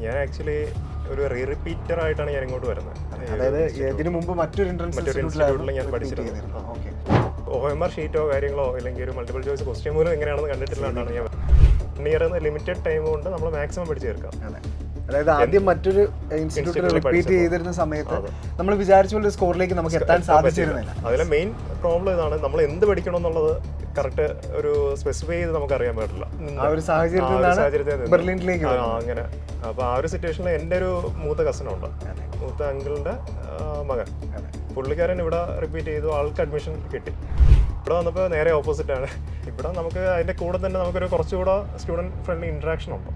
ഞാൻ ആക്ച്വലി ഒരു റിപ്പീറ്റർ ആയിട്ടാണ് ഞാൻ ഇങ്ങോട്ട് വരുന്നത്. അതായത് ഇതിനു മുമ്പ് മറ്റൊരു ഇൻസ്റ്റിറ്റ്യൂട്ടിൽ ഞാൻ പഠിച്ചിരുന്നത്. OMR ഷീറ്റോ കാര്യങ്ങളോ അല്ലെങ്കിൽ ഒരു മൾട്ടിപ്പിൾ ചോയ്സ് ക്വസ്റ്റ്യൻ പോലും എങ്ങനെയാണെന്ന് കണ്ടിട്ടില്ലാണ്ടാണ് ഞാൻ ഇയർ ലിമിറ്റഡ് ടൈം കൊണ്ട് നമ്മൾ മാക്സിമം പഠിച്ചു തീർക്കാം. അതായത് ആദ്യം മറ്റൊരു ഇൻസ്റ്റിറ്റ്യൂട്ടിൽ റിപ്പീറ്റ് ചെയ്തിരുന്ന സമയത്ത് നമ്മൾ വിചാരിച്ച പോലെ സ്കോറിലേക്ക് നമുക്ക് എത്താൻ സാധിച്ചിരുന്നില്ല. അതിലെ മെയിൻ പ്രോബ്ലം ഇതാണ്, നമ്മൾ എന്ത് പഠിക്കണം എന്നുള്ളത് കറക്റ്റ് ഒരു സ്പെസിഫൈ ചെയ്ത് നമുക്ക് അറിയാൻ പറ്റില്ല. ആ ഒരു സാഹചര്യത്തിൽ ബെർലിനിലേക്ക് അങ്ങനെ. അപ്പോൾ ആ ഒരു സിറ്റുവേഷനിൽ എൻ്റെ ഒരു മൂത്ത കസിനുണ്ട്, മൂത്ത അങ്കിളിൻ്റെ മകൻ. പുള്ളിക്കാരൻ ഇവിടെ റിപ്പീറ്റ് ചെയ്തു, ആൾക്ക് അഡ്മിഷൻ കിട്ടി. ഇവിടെ വന്നപ്പോൾ നേരെ ഓപ്പോസിറ്റാണ്. ഇവിടെ നമുക്ക് അതിൻ്റെ കൂടെ തന്നെ നമുക്കൊരു കുറച്ചുകൂടെ സ്റ്റുഡൻറ്റ് ഫ്രണ്ട്ലി ഇൻട്രാക്ഷൻ ഉണ്ട്.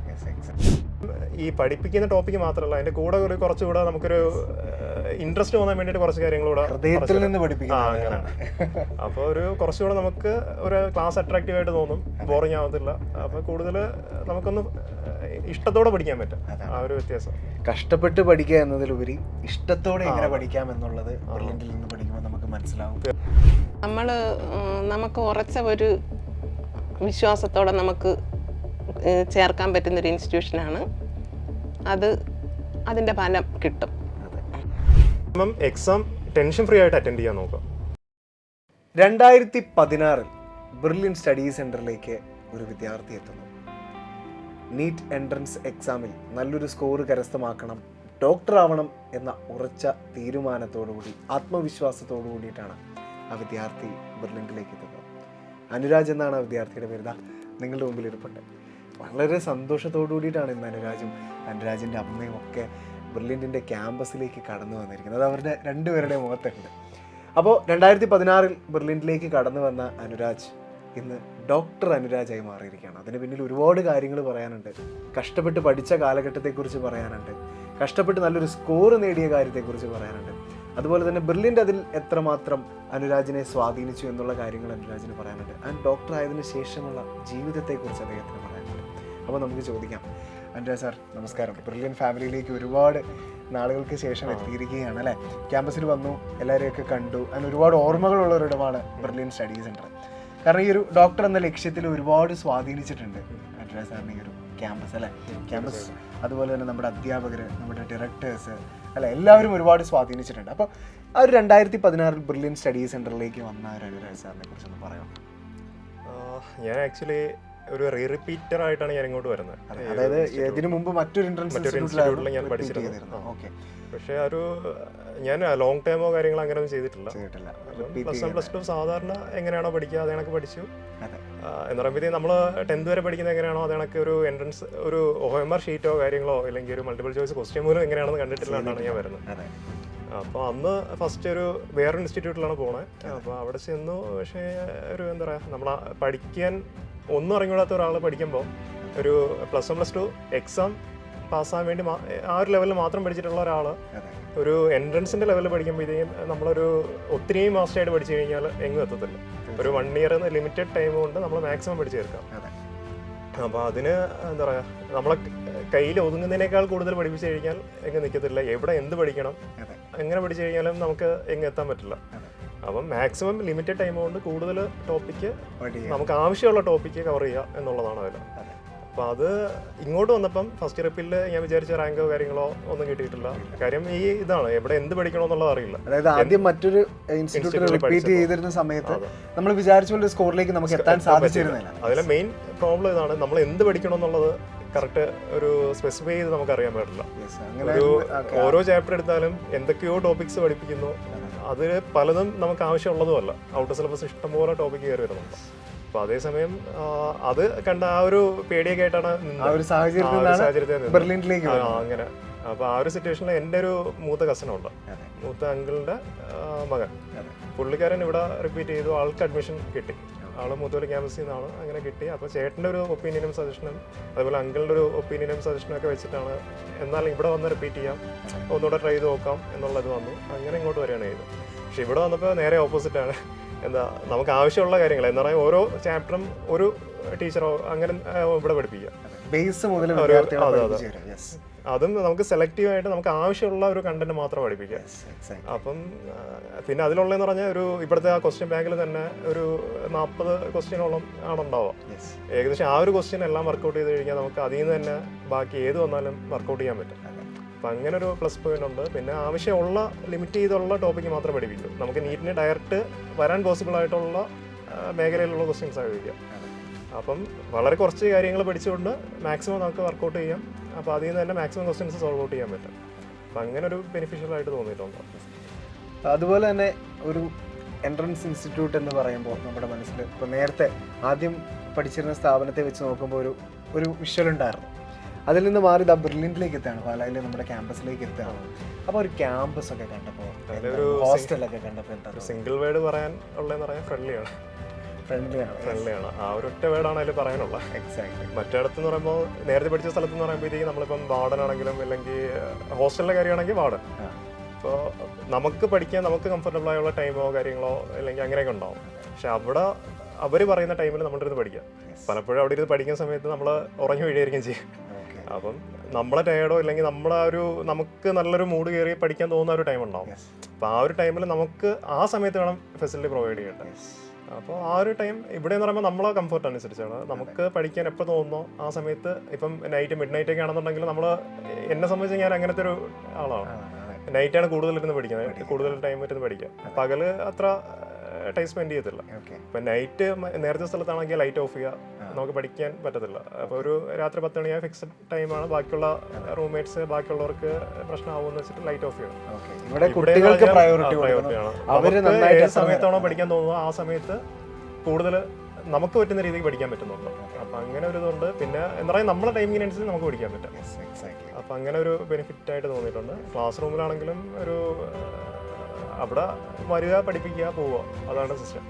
ഈ പഠിപ്പിക്കുന്ന ടോപ്പിക്ക് മാത്രമല്ല, അതിൻ്റെ കൂടെ ഒരു കുറച്ചുകൂടെ നമുക്കൊരു ഇൻട്രസ്റ്റ് തോന്നാൻ വേണ്ടിയിട്ട് കുറച്ച് കാര്യങ്ങളൂടെ അങ്ങനെയാണ്. അപ്പോൾ ഒരു കുറച്ചുകൂടെ നമുക്ക് ഒരു ക്ലാസ് അട്രാക്റ്റീവ് ആയിട്ട് തോന്നും, ബോറിംഗ് ആവത്തില്ല. അപ്പോൾ കൂടുതൽ നമുക്കൊന്ന് ഇഷ്ടത്തോടെ പഠിക്കാൻ പറ്റും. ആ ഒരു വ്യത്യാസം. കഷ്ടപ്പെട്ട് പഠിക്കുക എന്നതിലുപരി ഇഷ്ടത്തോടെ എങ്ങനെ പഠിക്കാം എന്നുള്ളത് ബെർലിനിൽ നിന്ന് പഠിക്കുമ്പോൾ നമുക്ക് മനസ്സിലാവും. നമുക്ക് ഉറച്ച ഒരു വിശ്വാസത്തോടെ നമുക്ക് ചേർക്കാൻ പറ്റുന്നൊരു ഇൻസ്റ്റിറ്റ്യൂഷനാണ്. അതിൻ്റെ ഫലം കിട്ടും. എക്സാം ടെൻഷൻ ഫ്രീ ആയിട്ട് അറ്റൻഡ് ചെയ്യാൻ നോക്കാം. 2016 ബെർലിൻ സ്റ്റഡി സെൻറ്ററിലേക്ക് ഒരു വിദ്യാർത്ഥി എത്തുന്നു. നീറ്റ് എൻട്രൻസ് എക്സാമിൽ നല്ലൊരു സ്കോർ കരസ്ഥമാക്കണം, ഡോക്ടർ ആവണം എന്ന ഉറച്ച തീരുമാനത്തോടുകൂടി ആത്മവിശ്വാസത്തോടു കൂടിയിട്ടാണ് ആ വിദ്യാർത്ഥി ബെർലിനിലേക്ക് എത്തുന്നത്. അനുരാജ് എന്നാണ് ആ വിദ്യാർത്ഥിയുടെ പേര്. നിങ്ങളുടെ മുമ്പിൽ ഇരിപ്പുണ്ട്. വളരെ സന്തോഷത്തോടു കൂടിയിട്ടാണ് ഇന്ന് അനുരാജിൻ്റെ അമ്മയും ഒക്കെ ബെർലിനിൻ്റെ ക്യാമ്പസിലേക്ക് കടന്നു വന്നിരിക്കുന്നത്. അത് അവരുടെ രണ്ടുപേരുടെ മുഖത്തുണ്ട്. അപ്പോൾ 2016 ബെർലിനിലേക്ക് കടന്നു വന്ന അനുരാജ് ഇന്ന് ഡോക്ടർ അനുരാജായി മാറിയിരിക്കുകയാണ്. അതിന് പിന്നിൽ ഒരുപാട് കാര്യങ്ങൾ പറയാനുണ്ട്. കഷ്ടപ്പെട്ട് പഠിച്ച കാലഘട്ടത്തെക്കുറിച്ച് പറയാനുണ്ട്, കഷ്ടപ്പെട്ട് നല്ലൊരു സ്കോർ നേടിയ കാര്യത്തെക്കുറിച്ച് പറയാനുണ്ട്. അതുപോലെ തന്നെ ബെർലിൻ്റെ അതിൽ എത്രമാത്രം അനുരാജിനെ സ്വാധീനിച്ചു എന്നുള്ള കാര്യങ്ങൾ അനുരാജിന് പറയാനുണ്ട്. ആൻഡ് ഡോക്ടർ ആയതിനു ശേഷമുള്ള ജീവിതത്തെക്കുറിച്ച് അദ്ദേഹത്തിന് പറയാനുണ്ട്. അപ്പോൾ നമുക്ക് ചോദിക്കാം. അനുരാജ് സാർ നമസ്കാരം. ബെർലിൻ ഫാമിലിയിലേക്ക് ഒരുപാട് നാളുകൾക്ക് ശേഷം എത്തിയിരിക്കുകയാണ് അല്ലേ? ക്യാമ്പസിൽ വന്നു, എല്ലാവരെയൊക്കെ കണ്ടു. അതിന് ഒരുപാട് ഓർമ്മകളുള്ള ഒരിടമാണ് ബെർലിൻ സ്റ്റഡി സെൻറ്റർ. കാരണം ഈ ഒരു ഡോക്ടർ എന്ന ലക്ഷ്യത്തിൽ ഒരുപാട് സ്വാധീനിച്ചിട്ടുണ്ട് അനുരാജ് സാറിന് ഈ ഒരു ക്യാമ്പസ് അല്ലേ? ക്യാമ്പസ് അതുപോലെ തന്നെ നമ്മുടെ അധ്യാപകർ, നമ്മുടെ ഡയറക്ടേഴ്സ് അല്ല, എല്ലാവരും ഒരുപാട് സ്വാധീനിച്ചിട്ടുണ്ട്. അപ്പോൾ ആ ഒരു 2016 ബെർലിൻ സ്റ്റഡി സെൻറ്ററിലേക്ക് വന്ന ഒരു അനുരാജ് സാറിനെ കുറിച്ചൊന്ന് പറയാം. ഞാൻ ആക്ച്വലി ഒരു റിപ്പീറ്റർ ആയിട്ടാണ് ഞാൻ ഇങ്ങോട്ട് വരുന്നത്. അതായത് ഇതിനു മുമ്പ് മറ്റൊരു ഇൻസ്റ്റിറ്റ്യൂട്ടിൽ ഞാൻ പഠിച്ചിരുന്നത്. പക്ഷേ ഞാൻ ലോങ് ടൈമോ കാര്യങ്ങളോ അങ്ങനെയൊന്നും ചെയ്തിട്ടില്ല. +1 +2 സാധാരണ എങ്ങനെയാണോ പഠിക്കുക അത് കണക്ക് പഠിച്ചു. എന്ന് പറയുമ്പോഴത്തേക്കും നമ്മൾ 10th വരെ പഠിക്കുന്നത് എങ്ങനെയാണോ അത് കണക്ക് ഒരു എൻട്രൻസ് ഒരു OMR ഷീറ്റോ കാര്യങ്ങളോ അല്ലെങ്കിൽ ഒരു മൾട്ടിപ്പിൾ ചോയ്സ് ക്വസ്റ്റ്യൻ പോലും എങ്ങനെയാണെന്ന് കണ്ടിട്ടില്ലാണ്ടാണ് ഞാൻ വരുന്നത്. അപ്പോൾ അന്ന് ഫസ്റ്റ് ഒരു വേറൊരു ഇൻസ്റ്റിറ്റ്യൂട്ടിലാണ് പോണത്. അപ്പോൾ അവിടെ ചെന്നു. പക്ഷേ ഒരു എന്താ പറയുക, നമ്മൾ പഠിക്കാൻ ഒന്നും അറിഞ്ഞൂടാത്ത ഒരാൾ പഠിക്കുമ്പോൾ ഒരു +1 +2 എക്സാം പാസ്സാകാൻ വേണ്ടി ആ ഒരു ലെവലിൽ മാത്രം പഠിച്ചിട്ടുള്ള ഒരാൾ ഒരു എൻട്രൻസിൻ്റെ ലെവലിൽ പഠിക്കുമ്പോഴത്തേക്കും നമ്മളൊരു ഒത്തിരിയും മാസ്റ്ററായിട്ട് പഠിച്ചു കഴിഞ്ഞാൽ എങ്ങും എത്തത്തില്ല. ഒരു 1 ഇയർ ലിമിറ്റഡ് ടൈം കൊണ്ട് നമ്മൾ മാക്സിമം പഠിച്ചു തീർക്കാം. അപ്പോൾ അതിന് എന്താ പറയുക, നമ്മളെ കയ്യിൽ ഒതുങ്ങുന്നതിനേക്കാൾ കൂടുതൽ പഠിപ്പിച്ചു കഴിഞ്ഞാൽ എങ്ങും നിൽക്കത്തില്ല. എവിടെ എന്ത് പഠിക്കണം, എങ്ങനെ പഠിച്ചു കഴിഞ്ഞാലും നമുക്ക് എങ്ങും എത്താൻ പറ്റില്ല. അപ്പം മാക്സിമം ലിമിറ്റഡ് ടൈം കൊണ്ട് കൂടുതൽ ടോപ്പിക്ക് നമുക്ക് ആവശ്യമുള്ള ടോപ്പിക്ക് കവർ ചെയ്യുക എന്നുള്ളതാണ് അതിൽ. അപ്പോൾ അത് ഇങ്ങോട്ട് വന്നപ്പം ഫസ്റ്റ് ട്രിപ്പിൽ ഞാൻ വിചാരിച്ച റാങ്കോ കാര്യങ്ങളോ ഒന്നും കിട്ടിയിട്ടില്ല. കാര്യം ഈ ഇതാണ്, എവിടെ എന്ത് പഠിക്കണോ എന്നുള്ളത് അറിയില്ല. അതായത് ആദ്യം മറ്റൊരു ഇൻസ്റ്റിറ്റ്യൂട്ടിൽ റിപ്പീറ്റ് ചെയ്തിരുന്ന സമയത്ത് നമ്മൾ വിചാരിച്ച പോലെ സ്കോറിലേക്ക് നമുക്ക് എത്താൻ സാധിച്ചിരുന്നില്ല. അതിലെ മെയിൻ പ്രോബ്ലം ഇതാണ്, നമ്മൾ എന്ത് പഠിക്കണം എന്നുള്ളത് കറക്റ്റ് ഒരു സ്പെസിഫൈ ചെയ്ത് നമുക്ക് അറിയാൻ പറ്റില്ല. ഒരു ഓരോ ചാപ്റ്റർ എടുത്താലും എന്തൊക്കെയോ ടോപ്പിക്സ് പഠിപ്പിക്കുന്നു. അതിൽ പലതും നമുക്ക് ആവശ്യമുള്ളതുമല്ല. ഔട്ടർ സിലബസ് ഇഷ്ടംപോലെ ടോപ്പിക്ക് കയറി വരുന്നുണ്ട്. അപ്പോൾ അതേസമയം അത് കണ്ട ആ ഒരു പേടിയൊക്കെ ആയിട്ടാണ് അങ്ങനെ. അപ്പോൾ ആ ഒരു സിറ്റുവേഷനിൽ എൻ്റെ ഒരു മൂത്ത കസിനുണ്ട്, മൂത്ത അങ്കിളിൻ്റെ മകൻ. പുള്ളിക്കാരൻ ഇവിടെ റിപ്പീറ്റ് ചെയ്തു, ആൾക്ക് അഡ്മിഷൻ കിട്ടി. ആൾ മൂത്തോലി ക്യാമ്പസിൽ നിന്നാണ്, അങ്ങനെ കിട്ടി. അപ്പോൾ ചേട്ടൻ്റെ ഒരു ഒപ്പീനിയനും സജഷനും അതുപോലെ അങ്കിളിൻ്റെ ഒരു ഒപ്പീനിയനും സജഷനും ഒക്കെ വെച്ചിട്ടാണ് എന്നാൽ ഇവിടെ വന്ന് റിപ്പീറ്റ് ചെയ്യാം, ഒന്നുകൂടെ ട്രൈ ചെയ്ത് നോക്കാം എന്നുള്ളത് വന്നു. അങ്ങനെ ഇങ്ങോട്ട് വരികയാണ് ചെയ്തത്. പക്ഷെ ഇവിടെ വന്നപ്പോൾ നേരെ ഓപ്പോസിറ്റാണ്. എന്താ, നമുക്ക് ആവശ്യമുള്ള കാര്യങ്ങൾ എന്താ പറയുക, ഓരോ ചാപ്റ്ററും ഒരു ടീച്ചറോ അങ്ങനെ ഇവിടെ പഠിപ്പിക്കുക. ബേസ് മുതൽ വിദ്യാർത്ഥികളെ പഠിപ്പിച്ചു തരും. Yes. അതും നമുക്ക് സെലക്റ്റീവായിട്ട് നമുക്ക് ആവശ്യമുള്ള ഒരു കണ്ടന്റ് മാത്രം പഠിപ്പിക്കാം. അപ്പം പിന്നെ അതിലുള്ളതെന്ന് പറഞ്ഞാൽ ഒരു ഇവിടുത്തെ ആ ക്വസ്റ്റ്യൻ ബാങ്കിൽ തന്നെ ഒരു 40 ക്വസ്റ്റ്യനോളം ആണ് ഉണ്ടാവുക. ഏകദേശം ആ ഒരു ക്വസ്റ്റ്യൻ എല്ലാം വർക്കൗട്ട് ചെയ്ത് കഴിഞ്ഞാൽ നമുക്ക് അതിൽ നിന്ന് തന്നെ ബാക്കി ഏത് വന്നാലും വർക്കൗട്ട് ചെയ്യാൻ പറ്റും. അപ്പം അങ്ങനെ ഒരു പ്ലസ് പോയിന്റ് ഉണ്ട്. പിന്നെ ആവശ്യമുള്ള ലിമിറ്റ് ചെയ്തുള്ള ടോപ്പിക്ക് മാത്രം പഠിപ്പിക്കും. നമുക്ക് നീറ്റിന് ഡയറക്റ്റ് വരാൻ പോസിബിൾ ആയിട്ടുള്ള മേഖലയിലുള്ള ക്വസ്റ്റ്യൻസ് ആയിരിക്കാം. അപ്പം വളരെ കുറച്ച് കാര്യങ്ങൾ പഠിച്ചുകൊണ്ട് മാക്സിമം നമുക്ക് വർക്കൗട്ട് ചെയ്യാം. അപ്പോൾ അതിൽ നിന്ന് തന്നെ മാക്സിമം ക്വസ്റ്റ്യൻസ് സോൾവ് ഔട്ട് ചെയ്യാൻ പറ്റും. അപ്പം അങ്ങനെ ഒരു ബെനിഫിഷ്യൽ ആയിട്ട് തോന്നിയിട്ടുണ്ട്. അതുപോലെ തന്നെ ഒരു എൻട്രൻസ് ഇൻസ്റ്റിറ്റ്യൂട്ട് എന്ന് പറയുമ്പോൾ നമ്മുടെ മനസ്സിൽ ഇപ്പോൾ നേരത്തെ ആദ്യം പഠിച്ചിരുന്ന സ്ഥാപനത്തെ വെച്ച് നോക്കുമ്പോൾ ഒരു വിഷ്വൽ ഉണ്ടായിരുന്നു. അതിൽ നിന്ന് മാറി ഇതാ ബ്രില്യൻറ്റിലേക്ക് എത്തുകയാണ്, പാലായിൽ നമ്മുടെ ക്യാമ്പസിലേക്ക് എത്തുകയാണ്. അപ്പോൾ ഒരു ക്യാമ്പസ് ഒക്കെ കണ്ടപ്പോൾ, ഹോസ്റ്റലൊക്കെ കണ്ടപ്പോൾ എന്താ സിംഗിൾ വേർഡ് പറയാൻ ഉള്ളതെന്ന് പറയാൻ ഫ്രണ്ട്ലിയാണ്. ഫ്രണ്ട്ലിയാണ്. ആ ഒരു ഒറ്റ വേർഡാണ് അതിൽ പറയാനുള്ളത്. എക്സാക്ട്ലി. മറ്റിടത്തെന്ന് പറയുമ്പോൾ നേരത്തെ പഠിച്ച സ്ഥലത്ത് എന്ന് പറയുമ്പോഴത്തേക്കും നമ്മളിപ്പം വാർഡൻ ആണെങ്കിലും അല്ലെങ്കിൽ ഹോസ്റ്റലിലെ കാര്യമാണെങ്കിൽ വാർഡൻ. അപ്പോൾ നമുക്ക് പഠിക്കാൻ നമുക്ക് കംഫർട്ടബിൾ ആയുള്ള ടൈമോ കാര്യങ്ങളോ അല്ലെങ്കിൽ അങ്ങനെയൊക്കെ ഉണ്ടാവും. പക്ഷെ അവിടെ അവർ പറയുന്ന ടൈമിൽ നമ്മുടെ അടുത്ത് പഠിക്കാം. പലപ്പോഴും അവിടെ ഇരുന്ന് പഠിക്കുന്ന സമയത്ത് നമ്മൾ ഉറങ്ങി വീഴുകയായിരിക്കും ചെയ്യും. അപ്പം നമ്മളെ ടയർഡോ ഇല്ലെങ്കിൽ നമ്മളെ നമുക്ക് നല്ലൊരു മൂഡ് കയറി പഠിക്കാൻ തോന്നുന്ന ഒരു ടൈം ഉണ്ടാവും. അപ്പോൾ ആ ഒരു ടൈമിൽ നമുക്ക് ആ സമയത്ത് വേണം ഫെസിലിറ്റി പ്രൊവൈഡ് ചെയ്യട്ടെ. അപ്പോൾ ആ ഒരു ടൈം ഇവിടെ എന്ന് പറയുമ്പോൾ നമ്മളെ കംഫർട്ട് അനുസരിച്ചാണ്. നമുക്ക് പഠിക്കാൻ എപ്പോൾ തോന്നുന്നോ ആ സമയത്ത്, ഇപ്പം നൈറ്റ് മിഡ് നൈറ്റ് ഒക്കെ ആണെന്നുണ്ടെങ്കിൽ നമ്മൾ, എന്നെ സംബന്ധിച്ച് ഞാൻ അങ്ങനത്തെ ഒരു ആളാണ്. നൈറ്റാണ് കൂടുതലിരുന്ന് പഠിക്കുന്നത്, കൂടുതൽ ടൈം ഇരുന്ന് പഠിക്കുക. പകല് അത്ര ടൈം സ്പെൻഡ് ചെയ്യത്തില്ല. ഇപ്പം നൈറ്റ് നേരത്തെ സ്ഥലത്താണെങ്കിൽ ലൈറ്റ് ഓഫ് ചെയ്യുക, നമുക്ക് പഠിക്കാൻ പറ്റത്തില്ല. അപ്പോൾ ഒരു രാത്രി 10 മണിയായ ഫിക്സഡ് ടൈമാണ്. ബാക്കിയുള്ള റൂംമേറ്റ്സ് ബാക്കിയുള്ളവർക്ക് പ്രശ്നമാവുമെന്ന് വെച്ചിട്ട് ലൈറ്റ് ഓഫ് ചെയ്യണം. ഏത് സമയത്താണോ പഠിക്കാൻ തോന്നുന്നത് ആ സമയത്ത് കൂടുതൽ നമുക്ക് പറ്റുന്ന രീതിക്ക് പഠിക്കാൻ പറ്റുന്നുണ്ട്. അപ്പം അങ്ങനെ ഒരു ഇതുണ്ട്. പിന്നെ എന്താ പറയുക, നമ്മുടെ ടൈമിങ്ങിനനുസരിച്ച് നമുക്ക് പഠിക്കാൻ പറ്റും. അപ്പം അങ്ങനെ ഒരു ബെനിഫിറ്റ് ആയിട്ട് തോന്നിയിട്ടുണ്ട്. ക്ലാസ് റൂമിലാണെങ്കിലും അവിടെ വരിക, പഠിപ്പിക്കുക, പോവുക, അതാണ് സിസ്റ്റം.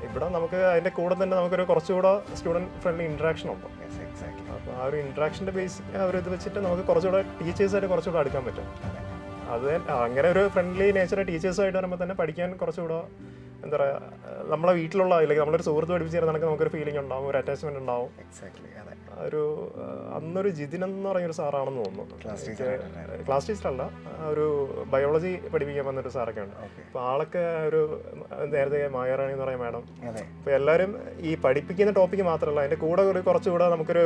ഇവിടെ നമുക്ക് അതിൻ്റെ കൂടെ തന്നെ നമുക്കൊരു കുറച്ചുകൂടെ സ്റ്റുഡൻറ്റ് ഫ്രണ്ട്ലി ഇൻട്രാക്ഷൻ ഉണ്ട്. അപ്പോൾ ആ ഒരു ഇൻട്രാക്ഷൻ്റെ ബേസ് ഇത് വെച്ചിട്ട് നമുക്ക് കുറച്ചുകൂടെ ടീച്ചേഴ്സായിട്ട് കുറച്ചുകൂടെ അടുക്കാൻ പറ്റും. അത് അങ്ങനെ ഒരു ഫ്രണ്ട്ലി നേച്ചർ ടീച്ചേഴ്സായിട്ട് വരുമ്പോൾ തന്നെ പഠിക്കാൻ കുറച്ചുകൂടെ എന്താ പറയുക, നമ്മളെ വീട്ടിലുള്ള അല്ലെങ്കിൽ നമ്മളൊരു സുഹൃത്ത് പഠിപ്പിച്ച് തരുന്ന നമുക്കൊരു ഫീലിംഗ് ഉണ്ടാവും, ഒരു അറ്റാച്ച്മെന്റ് ഉണ്ടാവും. ഒരു അന്നൊരു ജിതിൻ എന്ന് പറയുന്നൊരു സാറാണെന്ന് തോന്നുന്നു, ക്ലാസ് ടീച്ചറല്ല, ഒരു ബയോളജി പഠിപ്പിക്കാൻ വന്നൊരു സാറൊക്കെ ഉണ്ട്. അപ്പോൾ ആളൊക്കെ ഒരു നേരത്തെ മായാറാണി എന്ന് പറയുന്ന മാഡം. അപ്പോൾ എല്ലാവരും ഈ പഠിപ്പിക്കുന്ന ടോപ്പിക്ക് മാത്രമല്ല, അതിൻ്റെ കൂടെ കുറച്ചുകൂടെ നമുക്കൊരു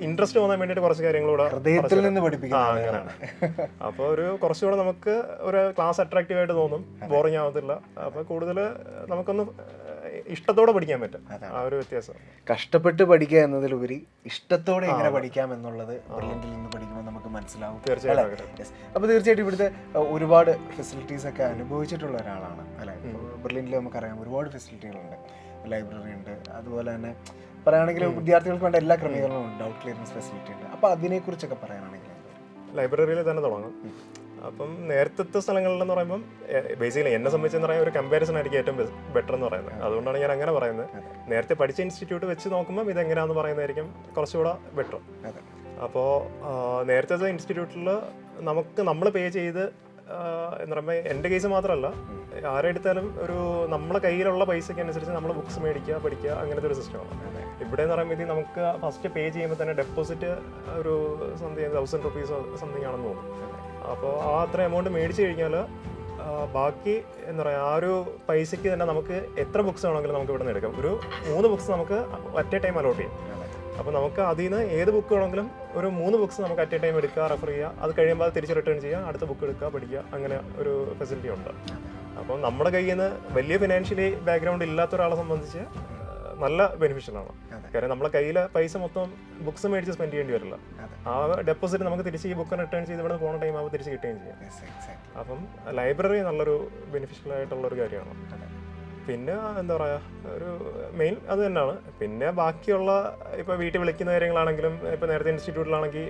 ഇൻട്രസ്റ്റ് തോന്നാൻ വേണ്ടിയിട്ട് കുറച്ച് കാര്യങ്ങളൂടെ അങ്ങനെയാണ്. അപ്പോൾ ഒരു കുറച്ചുകൂടെ നമുക്ക് ഒരു ക്ലാസ് അട്രാക്റ്റീവ് ആയിട്ട് തോന്നും, ബോറിംഗ് ആവത്തില്ല. അപ്പോൾ കൂടുതൽ നമുക്കൊന്ന് ഇഷ്ടത്തോടെ പഠിക്കാൻ പറ്റും. ആ ഒരു വ്യത്യാസം. കഷ്ടപ്പെട്ട് പഠിക്കുക എന്നതിലുപരി ഇഷ്ടത്തോടെ എങ്ങനെ പഠിക്കാം എന്നുള്ളത് ബ്രില്യന്റിൽ നിന്ന് പഠിക്കുമ്പോൾ നമുക്ക് മനസ്സിലാവും. അപ്പോൾ തീർച്ചയായിട്ടും ഇവിടുത്തെ ഒരുപാട് ഫെസിലിറ്റീസ് ഒക്കെ അനുഭവിച്ചിട്ടുള്ള ഒരാളാണ് അല്ലെ. ബ്രില്യന്റിൽ നമുക്കറിയാം ഒരുപാട് ഫെസിലിറ്റികളുണ്ട്, ലൈബ്രറി ഉണ്ട്, അതുപോലെ തന്നെ പറയുകയാണെങ്കിൽ വിദ്യാർത്ഥികൾക്ക് വേണ്ട എല്ലാ ക്രമീകരണവും ഉണ്ട്, ഡൗട്ട് ക്ലിയറൻസ് ഫെസിലിറ്റി ഉണ്ട്. അപ്പോൾ അതിനെക്കുറിച്ചൊക്കെ പറയാനാണെങ്കിൽ ലൈബ്രറിയിൽ തന്നെ തുടങ്ങാം. അപ്പം നേരത്തെ സ്ഥലങ്ങളിലെന്ന് പറയുമ്പം ബേസിക്കലി എന്നെ സംബന്ധിച്ചെന്ന് പറയുമ്പോൾ ഒരു കമ്പാരിസൺ ആയിരിക്കും ഏറ്റവും ബെറ്റർ എന്ന് പറയുന്നത്. അതുകൊണ്ടാണ് ഞാൻ അങ്ങനെ പറയുന്നത്. നേരത്തെ പഠിച്ച ഇൻസ്റ്റിറ്റ്യൂട്ട് വെച്ച് നോക്കുമ്പോൾ ഇതെങ്ങനെയാണെന്ന് പറയുന്നതായിരിക്കും കുറച്ചുകൂടെ ബെറ്റർ. അപ്പോൾ നേരത്തെ ഇൻസ്റ്റിറ്റ്യൂട്ടിൽ നമ്മൾ പേ ചെയ്ത് എന്ന് പറയുമ്പോൾ എൻ്റെ കേസ് മാത്രമല്ല, ആരെടുത്താലും ഒരു നമ്മളെ കയ്യിലുള്ള പൈസയ്ക്ക് അനുസരിച്ച് നമ്മൾ ബുക്സ് മേടിക്കുക, പഠിക്കുക, അങ്ങനത്തെ ഒരു സിസ്റ്റമാണ്. ഇവിടെ എന്ന് പറയുമ്പോൾ നമുക്ക് ഫസ്റ്റ് പേ ചെയ്യുമ്പോൾ തന്നെ ഡെപ്പോസിറ്റ് ഒരു 1000 rupees സംതിങ് ആണെന്ന് തോന്നുന്നു. അപ്പോൾ ആ അത്ര എമൗണ്ട് മേടിച്ചു കഴിഞ്ഞാൽ ബാക്കി എന്താ പറയുക, ആ ഒരു പൈസയ്ക്ക് തന്നെ നമുക്ക് എത്ര ബുക്സ് വേണമെങ്കിലും നമുക്ക് ഇവിടെ നിന്ന് എടുക്കാം. ഒരു 3 ബുക്സ് നമുക്ക് അറ്റ് എ ടൈം അലോട്ട് ചെയ്യും. അപ്പോൾ നമുക്ക് അതിൽ നിന്ന് ഏത് ബുക്ക് വേണമെങ്കിലും ഒരു 3 ബുക്സ് നമുക്ക് അറ്റ് എ ടൈം എടുക്കുക, റെഫർ ചെയ്യുക, അത് കഴിയുമ്പോൾ അത് തിരിച്ച് റിട്ടേൺ ചെയ്യുക, അടുത്ത ബുക്ക് എടുക്കുക, പഠിക്കുക, അങ്ങനെ ഒരു ഫെസിലിറ്റി ഉണ്ട്. അപ്പം നമ്മുടെ കയ്യിൽ നിന്ന് വലിയ ഫിനാൻഷ്യലി ബാക്ക്ഗ്രൗണ്ട് ഇല്ലാത്ത ഒരാളെ സംബന്ധിച്ച് നല്ല ബെനിഫിഷ്യലാണ്. കാരണം നമ്മളെ കയ്യിൽ പൈസ മൊത്തം ബുക്സ് മേടിച്ച് സ്പെൻഡ് ചെയ്യേണ്ടി വരില്ല. ആ ഡെപ്പോസിറ്റ് നമുക്ക് തിരിച്ച് ഈ ബുക്ക് റിട്ടേൺ ചെയ്ത് ഇവിടെ പോകുന്ന ടൈം ആകുമ്പോൾ തിരിച്ച് കിട്ടുകയും ചെയ്യാം. അപ്പം ലൈബ്രറി നല്ലൊരു ബെനിഫിഷ്യൽ ആയിട്ടുള്ളൊരു കാര്യമാണ്. പിന്നെ എന്താ പറയുക, ഒരു മെയിൻ അത് തന്നെയാണ്. പിന്നെ ബാക്കിയുള്ള ഇപ്പോൾ വീട്ടിൽ വിളിക്കുന്ന കാര്യങ്ങളാണെങ്കിലും, ഇപ്പോൾ നേരത്തെ ഇൻസ്റ്റിറ്റ്യൂട്ടിലാണെങ്കിൽ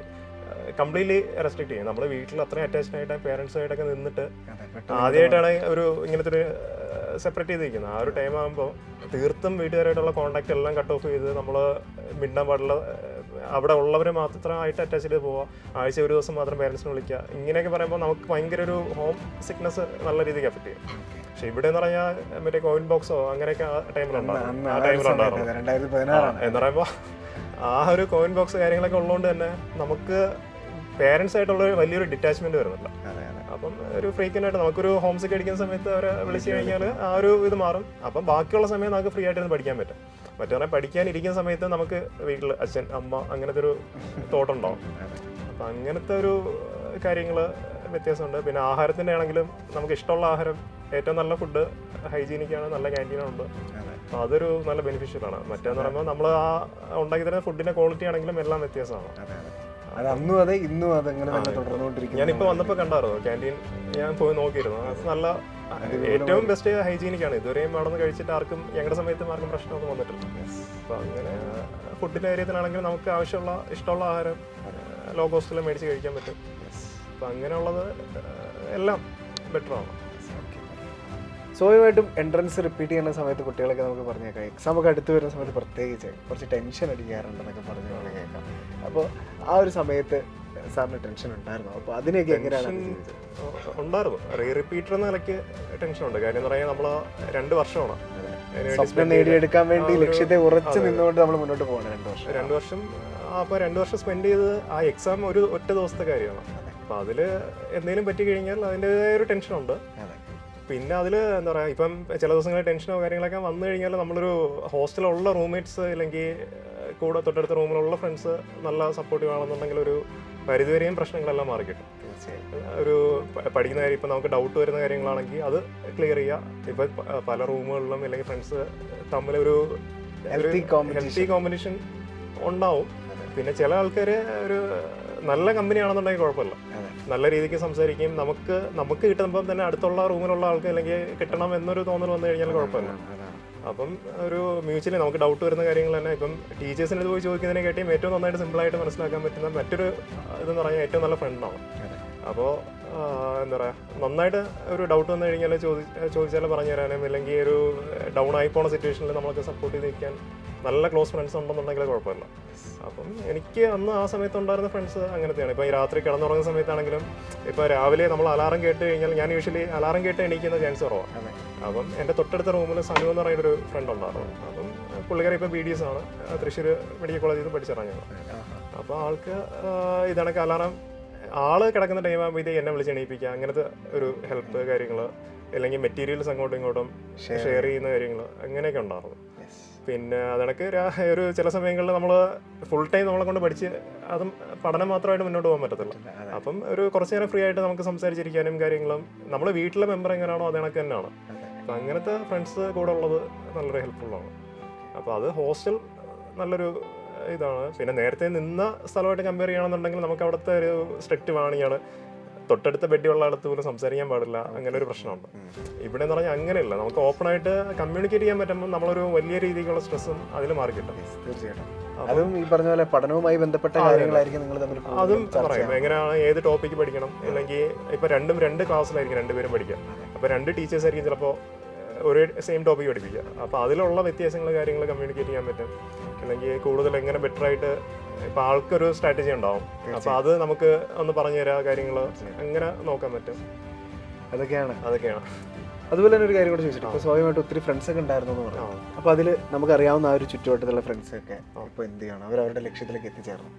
കംപ്ലീറ്റ്ലി റെസ്ട്രിക്ട് ചെയ്യും. നമ്മൾ വീട്ടിൽ അത്രയും അറ്റാച്ച്ഡ് ആയിട്ട് പേരൻസുമായിട്ടൊക്കെ നിന്നിട്ട് ആദ്യമായിട്ടാണ് ഒരു ഇങ്ങനത്തെ ഒരു സെപ്പറേറ്റ് ചെയ്തിരിക്കുന്നത്. ആ ഒരു ടൈം ആകുമ്പോൾ തീർത്തും വീട്ടുകാരായിട്ടുള്ള കോൺടാക്റ്റ് എല്ലാം കട്ട് ഓഫ് ചെയ്ത് നമ്മൾ മിണ്ടാൻ പാടുള്ള, അവിടെ ഉള്ളവർ മാത്രമായിട്ട് അറ്റാച്ച് ചെയ്ത് പോവുക, ആഴ്ച ഒരു ദിവസം മാത്രം പേരൻസിനെ വിളിക്കുക, ഇങ്ങനെയൊക്കെ പറയുമ്പോൾ നമുക്ക് ഭയങ്കര ഒരു ഹോം സിക്നസ് നല്ല രീതിക്ക് എഫക്ട് ചെയ്യും. പക്ഷെ ഇവിടെ എന്ന് പറഞ്ഞാൽ മറ്റേ കോയിൻ ബോക്സോ അങ്ങനെയൊക്കെ ആ ടൈമിലുണ്ടായിരുന്നു. എന്ന് പറയുമ്പോൾ ആ ഒരു കോയിൻ ബോക്സ് കാര്യങ്ങളൊക്കെ ഉള്ളതുകൊണ്ട് തന്നെ നമുക്ക് പേരൻസ് ആയിട്ടുള്ള വലിയൊരു ഡിറ്റാച്ച്മെന്റ് വരുന്നില്ല. അപ്പം ഒരു ഫ്രീക്വൻ്റ് നമുക്കൊരു ഹോം സിക്ക് അടിക്കുന്ന സമയത്ത് അവരെ വിളിച്ചു കഴിഞ്ഞാൽ ആ ഒരു ഇത് മാറും. അപ്പം ബാക്കിയുള്ള സമയം നമുക്ക് ഫ്രീ ആയിട്ടിരുന്ന് പഠിക്കാൻ പറ്റും. മറ്റേ പറഞ്ഞാൽ പഠിക്കാനിരിക്കുന്ന സമയത്ത് നമുക്ക് വീട്ടിൽ അച്ഛൻ അമ്മ അങ്ങനത്തെ ഒരു തോട്ടുണ്ടാവും. അപ്പം അങ്ങനത്തെ ഒരു കാര്യങ്ങൾ വ്യത്യാസമുണ്ട്. പിന്നെ ആഹാരത്തിൻ്റെ ആണെങ്കിലും നമുക്ക് ഇഷ്ടമുള്ള ആഹാരം, ഏറ്റവും നല്ല ഫുഡ് ഹൈജീനിക്കാണ്, നല്ല ക്യാൻറ്റീനുണ്ട്. അപ്പോൾ അതൊരു നല്ല ബെനിഫിഷ്യലാണ്. മറ്റേന്ന് പറയുമ്പോൾ നമ്മൾ ആ ഉണ്ടാക്കി തരുന്ന ഫുഡിൻ്റെ ക്വാളിറ്റി ആണെങ്കിലും എല്ലാം വ്യത്യാസമാണ്. അന്നും അതെ ഇന്നും അതെ അങ്ങനെ തന്നെ തുടർന്നുകൊണ്ടിരിക്കും. ഞാനിപ്പോൾ വന്നപ്പോൾ കണ്ടായിരുന്നു ക്യാൻറ്റീൻ, ഞാൻ പോയി നോക്കിയിരുന്നു. അത് നല്ല ഏറ്റവും ബെസ്റ്റ് ഹൈജീനിക്കാണ്. ഇതുവരെയും അവിടെ നിന്ന് കഴിച്ചിട്ട് ആർക്കും ഞങ്ങളുടെ സമയത്ത് ആർക്കും പ്രശ്നമൊന്നും വന്നിട്ടില്ല. അപ്പോൾ അങ്ങനെ ഫുഡിൻ്റെ കാര്യത്തിലാണെങ്കിൽ നമുക്ക് ആവശ്യമുള്ള ഇഷ്ടമുള്ള ആഹാരം ലോ കോസ്റ്റിൽ മേടിച്ച് കഴിക്കാൻ പറ്റും. അപ്പം അങ്ങനെയുള്ളത് എല്ലാം ബെറ്ററാണ്. സ്വാഭാവികമായിട്ടും എൻട്രൻസ് റിപ്പീറ്റ് ചെയ്യുന്ന സമയത്ത് കുട്ടികളൊക്കെ നമുക്ക് പറഞ്ഞേക്കാം, എക്സാം ഒക്കെ അടുത്ത് വരുന്ന സമയത്ത് പ്രത്യേകിച്ച് കുറച്ച് ടെൻഷൻ അടിക്കാറുണ്ടെന്നൊക്കെ പറഞ്ഞു കേൾക്കാം. അപ്പോൾ ആ ഒരു സമയത്ത് സാറിന് ടെൻഷൻ ഉണ്ടായിരുന്നു. അപ്പോൾ അതിനെയൊക്കെ എങ്ങനെയാണ്? ഉണ്ടായിരുന്നു. റിപ്പീറ്റർ എന്ന നിലയ്ക്ക് ടെൻഷനുണ്ട്. കാര്യം എന്ന് പറഞ്ഞാൽ നമ്മൾ 2 വർഷമാണ് സ്വപ്നം നേടിയെടുക്കാൻ വേണ്ടി ലക്ഷ്യത്തെ ഉറച്ചു നിന്നുകൊണ്ട് നമ്മൾ മുന്നോട്ട് പോകണം. 2 വർഷം. അപ്പോൾ 2 വർഷം സ്പെൻഡ് ചെയ്ത് ആ എക്സാം ഒരു ഒറ്റ ദിവസത്തെ കാര്യമാണ്. അപ്പോൾ അതിൽ എന്തെങ്കിലും പറ്റി കഴിഞ്ഞാൽ അതിൻ്റെതായ ഒരു ടെൻഷനുണ്ട്. പിന്നെ അതിൽ എന്താ പറയുക, ഇപ്പം ചില ദിവസങ്ങളിൽ ടെൻഷനോ കാര്യങ്ങളൊക്കെ വന്നു കഴിഞ്ഞാൽ നമ്മളൊരു ഹോസ്റ്റലിലുള്ള റൂംമേറ്റ്സ് അല്ലെങ്കിൽ കൂടെ തൊട്ടടുത്ത റൂമിലുള്ള ഫ്രണ്ട്സ് നല്ല സപ്പോർട്ടീവ് ആണെന്നുണ്ടെങ്കിൽ ഒരു പരിധിവരെയും പ്രശ്നങ്ങളെല്ലാം മാറിക്കിട്ടും. ഒരു പഠിക്കുന്ന കാര്യം ഇപ്പം നമുക്ക് ഡൗട്ട് വരുന്ന കാര്യങ്ങളാണെങ്കിൽ അത് ക്ലിയർ ചെയ്യുക. ഇപ്പം പല റൂമുകളിലും അല്ലെങ്കിൽ ഫ്രണ്ട്സ് തമ്മിൽ ഒരു ഹെൽത്തി കോമ്പറ്റീഷൻ ഉണ്ടാവും. പിന്നെ ചില ആൾക്കാർ ഒരു നല്ല കമ്പനിയാണെന്നുണ്ടെങ്കിൽ കുഴപ്പമില്ല, നല്ല രീതിക്ക് സംസാരിക്കുകയും നമുക്ക് കിട്ടുമ്പോൾ തന്നെ അടുത്തുള്ള റൂമിലുള്ള ആൾക്ക് അല്ലെങ്കിൽ കിട്ടണം എന്നൊരു തോന്നൽ വന്നു കഴിഞ്ഞാൽ കുഴപ്പമില്ല. അപ്പം ഒരു മ്യൂച്വലി നമുക്ക് ഡൗട്ട് വരുന്ന കാര്യങ്ങൾ തന്നെ ഇപ്പം ടീച്ചേഴ്സിൻ്റെ ഇത് പോയി ചോദിക്കുന്നതിനെക്കാട്ടിയും ഏറ്റവും നന്നായിട്ട് സിമ്പിളായിട്ട് മനസ്സിലാക്കാൻ പറ്റുന്ന മറ്റൊരു ഇതെന്ന് പറഞ്ഞാൽ ഏറ്റവും നല്ല ഫ്രണ്ടാണ്. അപ്പോൾ എന്താ പറയുക, നന്നായിട്ട് ഒരു ഡൗട്ട് വന്നു കഴിഞ്ഞാൽ ചോദിച്ചാൽ പറഞ്ഞു തരാനും അല്ലെങ്കിൽ ഒരു ഡൗൺ ആയി പോണ സിറ്റുവേഷനിൽ നമ്മളൊക്കെ സപ്പോർട്ട് ചെയ്ത് നിൽക്കാൻ നല്ല ക്ലോസ് ഫ്രണ്ട്സ് ഉണ്ടെന്നുണ്ടെങ്കിൽ കുഴപ്പമില്ല. അപ്പം എനിക്ക് അന്ന് ആ സമയത്ത് ഉണ്ടായിരുന്ന ഫ്രണ്ട്സ് അങ്ങനത്തെയാണ്. ഇപ്പോൾ ഈ രാത്രി കിടന്നുറങ്ങുന്ന സമയത്താണെങ്കിലും ഇപ്പോൾ രാവിലെ നമ്മൾ അലാറം കേട്ട് കഴിഞ്ഞാൽ ഞാൻ യൂഷ്വലി അലാറം കേട്ട് എണീക്കുന്ന ചാൻസ് കുറവാണ്. അപ്പം എൻ്റെ തൊട്ടടുത്ത റൂമിൽ സനു എന്ന് പറയുന്നൊരു ഫ്രണ്ട് ഉണ്ടായിരുന്നു. അപ്പം പുള്ളിക്കാരി ഇപ്പോൾ BDS ആണ്, തൃശ്ശൂർ മെഡിക്കൽ കോളേജിൽ നിന്ന് പഠിച്ചിറങ്ങിയത്. അപ്പോൾ ആൾക്ക് ഇതണക്ക് അലാറം ആള് കിടക്കുന്ന ടൈമാകുമ്പോൾ ഇത് എന്നെ വിളിച്ച് എണീപ്പിക്കുക, അങ്ങനത്തെ ഒരു ഹെൽപ്പ് കാര്യങ്ങൾ, അല്ലെങ്കിൽ മെറ്റീരിയൽസ് അങ്ങോട്ടും ഇങ്ങോട്ടും ഷെയർ ചെയ്യുന്ന കാര്യങ്ങൾ അങ്ങനെയൊക്കെ ഉണ്ടായിരുന്നു. പിന്നെ അതണക്ക് ഒരു ചില സമയങ്ങളിൽ നമ്മൾ ഫുൾ ടൈം നമ്മളെ കൊണ്ട് പഠിച്ച് അതും പഠനം മാത്രമായിട്ട് മുന്നോട്ട് പോകാൻ പറ്റത്തില്ല. അപ്പം ഒരു കുറച്ച് നേരം ഫ്രീ ആയിട്ട് നമുക്ക് സംസാരിച്ചിരിക്കാനും കാര്യങ്ങളും നമ്മൾ വീട്ടിലെ മെമ്പർ എങ്ങനെയാണോ അതണക്ക് തന്നെയാണ്. അപ്പം അങ്ങനത്തെ ഫ്രണ്ട്സ് കൂടെ ഉള്ളത് നല്ലൊരു ഹെൽപ്ഫുള്ളാണ്. അപ്പോൾ അത് ഹോസ്റ്റൽ നല്ലൊരു ഇതാണ്. പിന്നെ നേരത്തെ നിന്ന സ്ഥലമായിട്ട് കമ്പയർ ചെയ്യണമെന്നുണ്ടെങ്കിൽ നമുക്ക് അവിടുത്തെ ഒരു സ്ട്രിക്റ്റ് വാണിയാണ്, തൊട്ടടുത്ത ബെഡിലുള്ള അടുത്ത് പോലും സംസാരിക്കാൻ പാടില്ല, അങ്ങനെ ഒരു പ്രശ്നമുണ്ട്. ഇവിടെ എന്ന് പറഞ്ഞാൽ അങ്ങനെയല്ല, നമുക്ക് ഓപ്പൺ ആയിട്ട് കമ്മ്യൂണിക്കേറ്റ് ചെയ്യാൻ പറ്റുമ്പോൾ നമ്മളൊരു വലിയ രീതിയിലുള്ള സ്ട്രെസ്സും അതിൽ മാറി കിട്ടും. തീർച്ചയായിട്ടും അതും ഈ പറഞ്ഞ പോലെ പഠനവുമായി ബന്ധപ്പെട്ട കാര്യങ്ങളായിരിക്കും നിങ്ങൾ തമ്മിൽ അതും പറയും. എങ്ങനെയാണ് ഏത് ടോപ്പിക്ക് പഠിക്കണം, അല്ലെങ്കിൽ ഇപ്പൊ 2 ക്ലാസ്സിലായിരിക്കും 2 പേരും പഠിക്കുക. അപ്പൊ 2 ടീച്ചേഴ്സ് ആയിരിക്കും ചിലപ്പോൾ ഒരേ സെയിം ടോപ്പിക്ക് പഠിപ്പിക്കുക. അപ്പോൾ അതിലുള്ള വ്യത്യാസങ്ങൾ കാര്യങ്ങൾ കമ്മ്യൂണിക്കേറ്റ് ചെയ്യാൻ പറ്റും. അല്ലെങ്കിൽ കൂടുതൽ എങ്ങനെ ബെറ്റർ ആയിട്ട് ഇപ്പം ആൾക്കൊരു സ്ട്രാറ്റജി ഉണ്ടാവും. അപ്പോൾ അത് നമുക്ക് ഒന്ന് പറഞ്ഞു തരാം, കാര്യങ്ങൾ അങ്ങനെ നോക്കാൻ പറ്റും. അതൊക്കെയാണ്. അതുപോലെ തന്നെ ഒരു കാര്യം കൂടെ ചോദിച്ചിട്ട്, ഇപ്പോൾ സ്വാഭാവികമായിട്ട് ഒത്തിരി ഫ്രണ്ട്സ് ഒക്കെ ഉണ്ടായിരുന്നു എന്ന് പറഞ്ഞു. അപ്പോൾ അതിൽ നമുക്കറിയാവുന്ന ആ ഒരു ചുറ്റുവട്ടത്തുള്ള ഫ്രണ്ട്സൊക്കെ ഇപ്പോൾ എന്ത് ചെയ്യണം, അവരവരുടെ ലക്ഷ്യത്തിലേക്ക് എത്തിച്ചേർന്നു?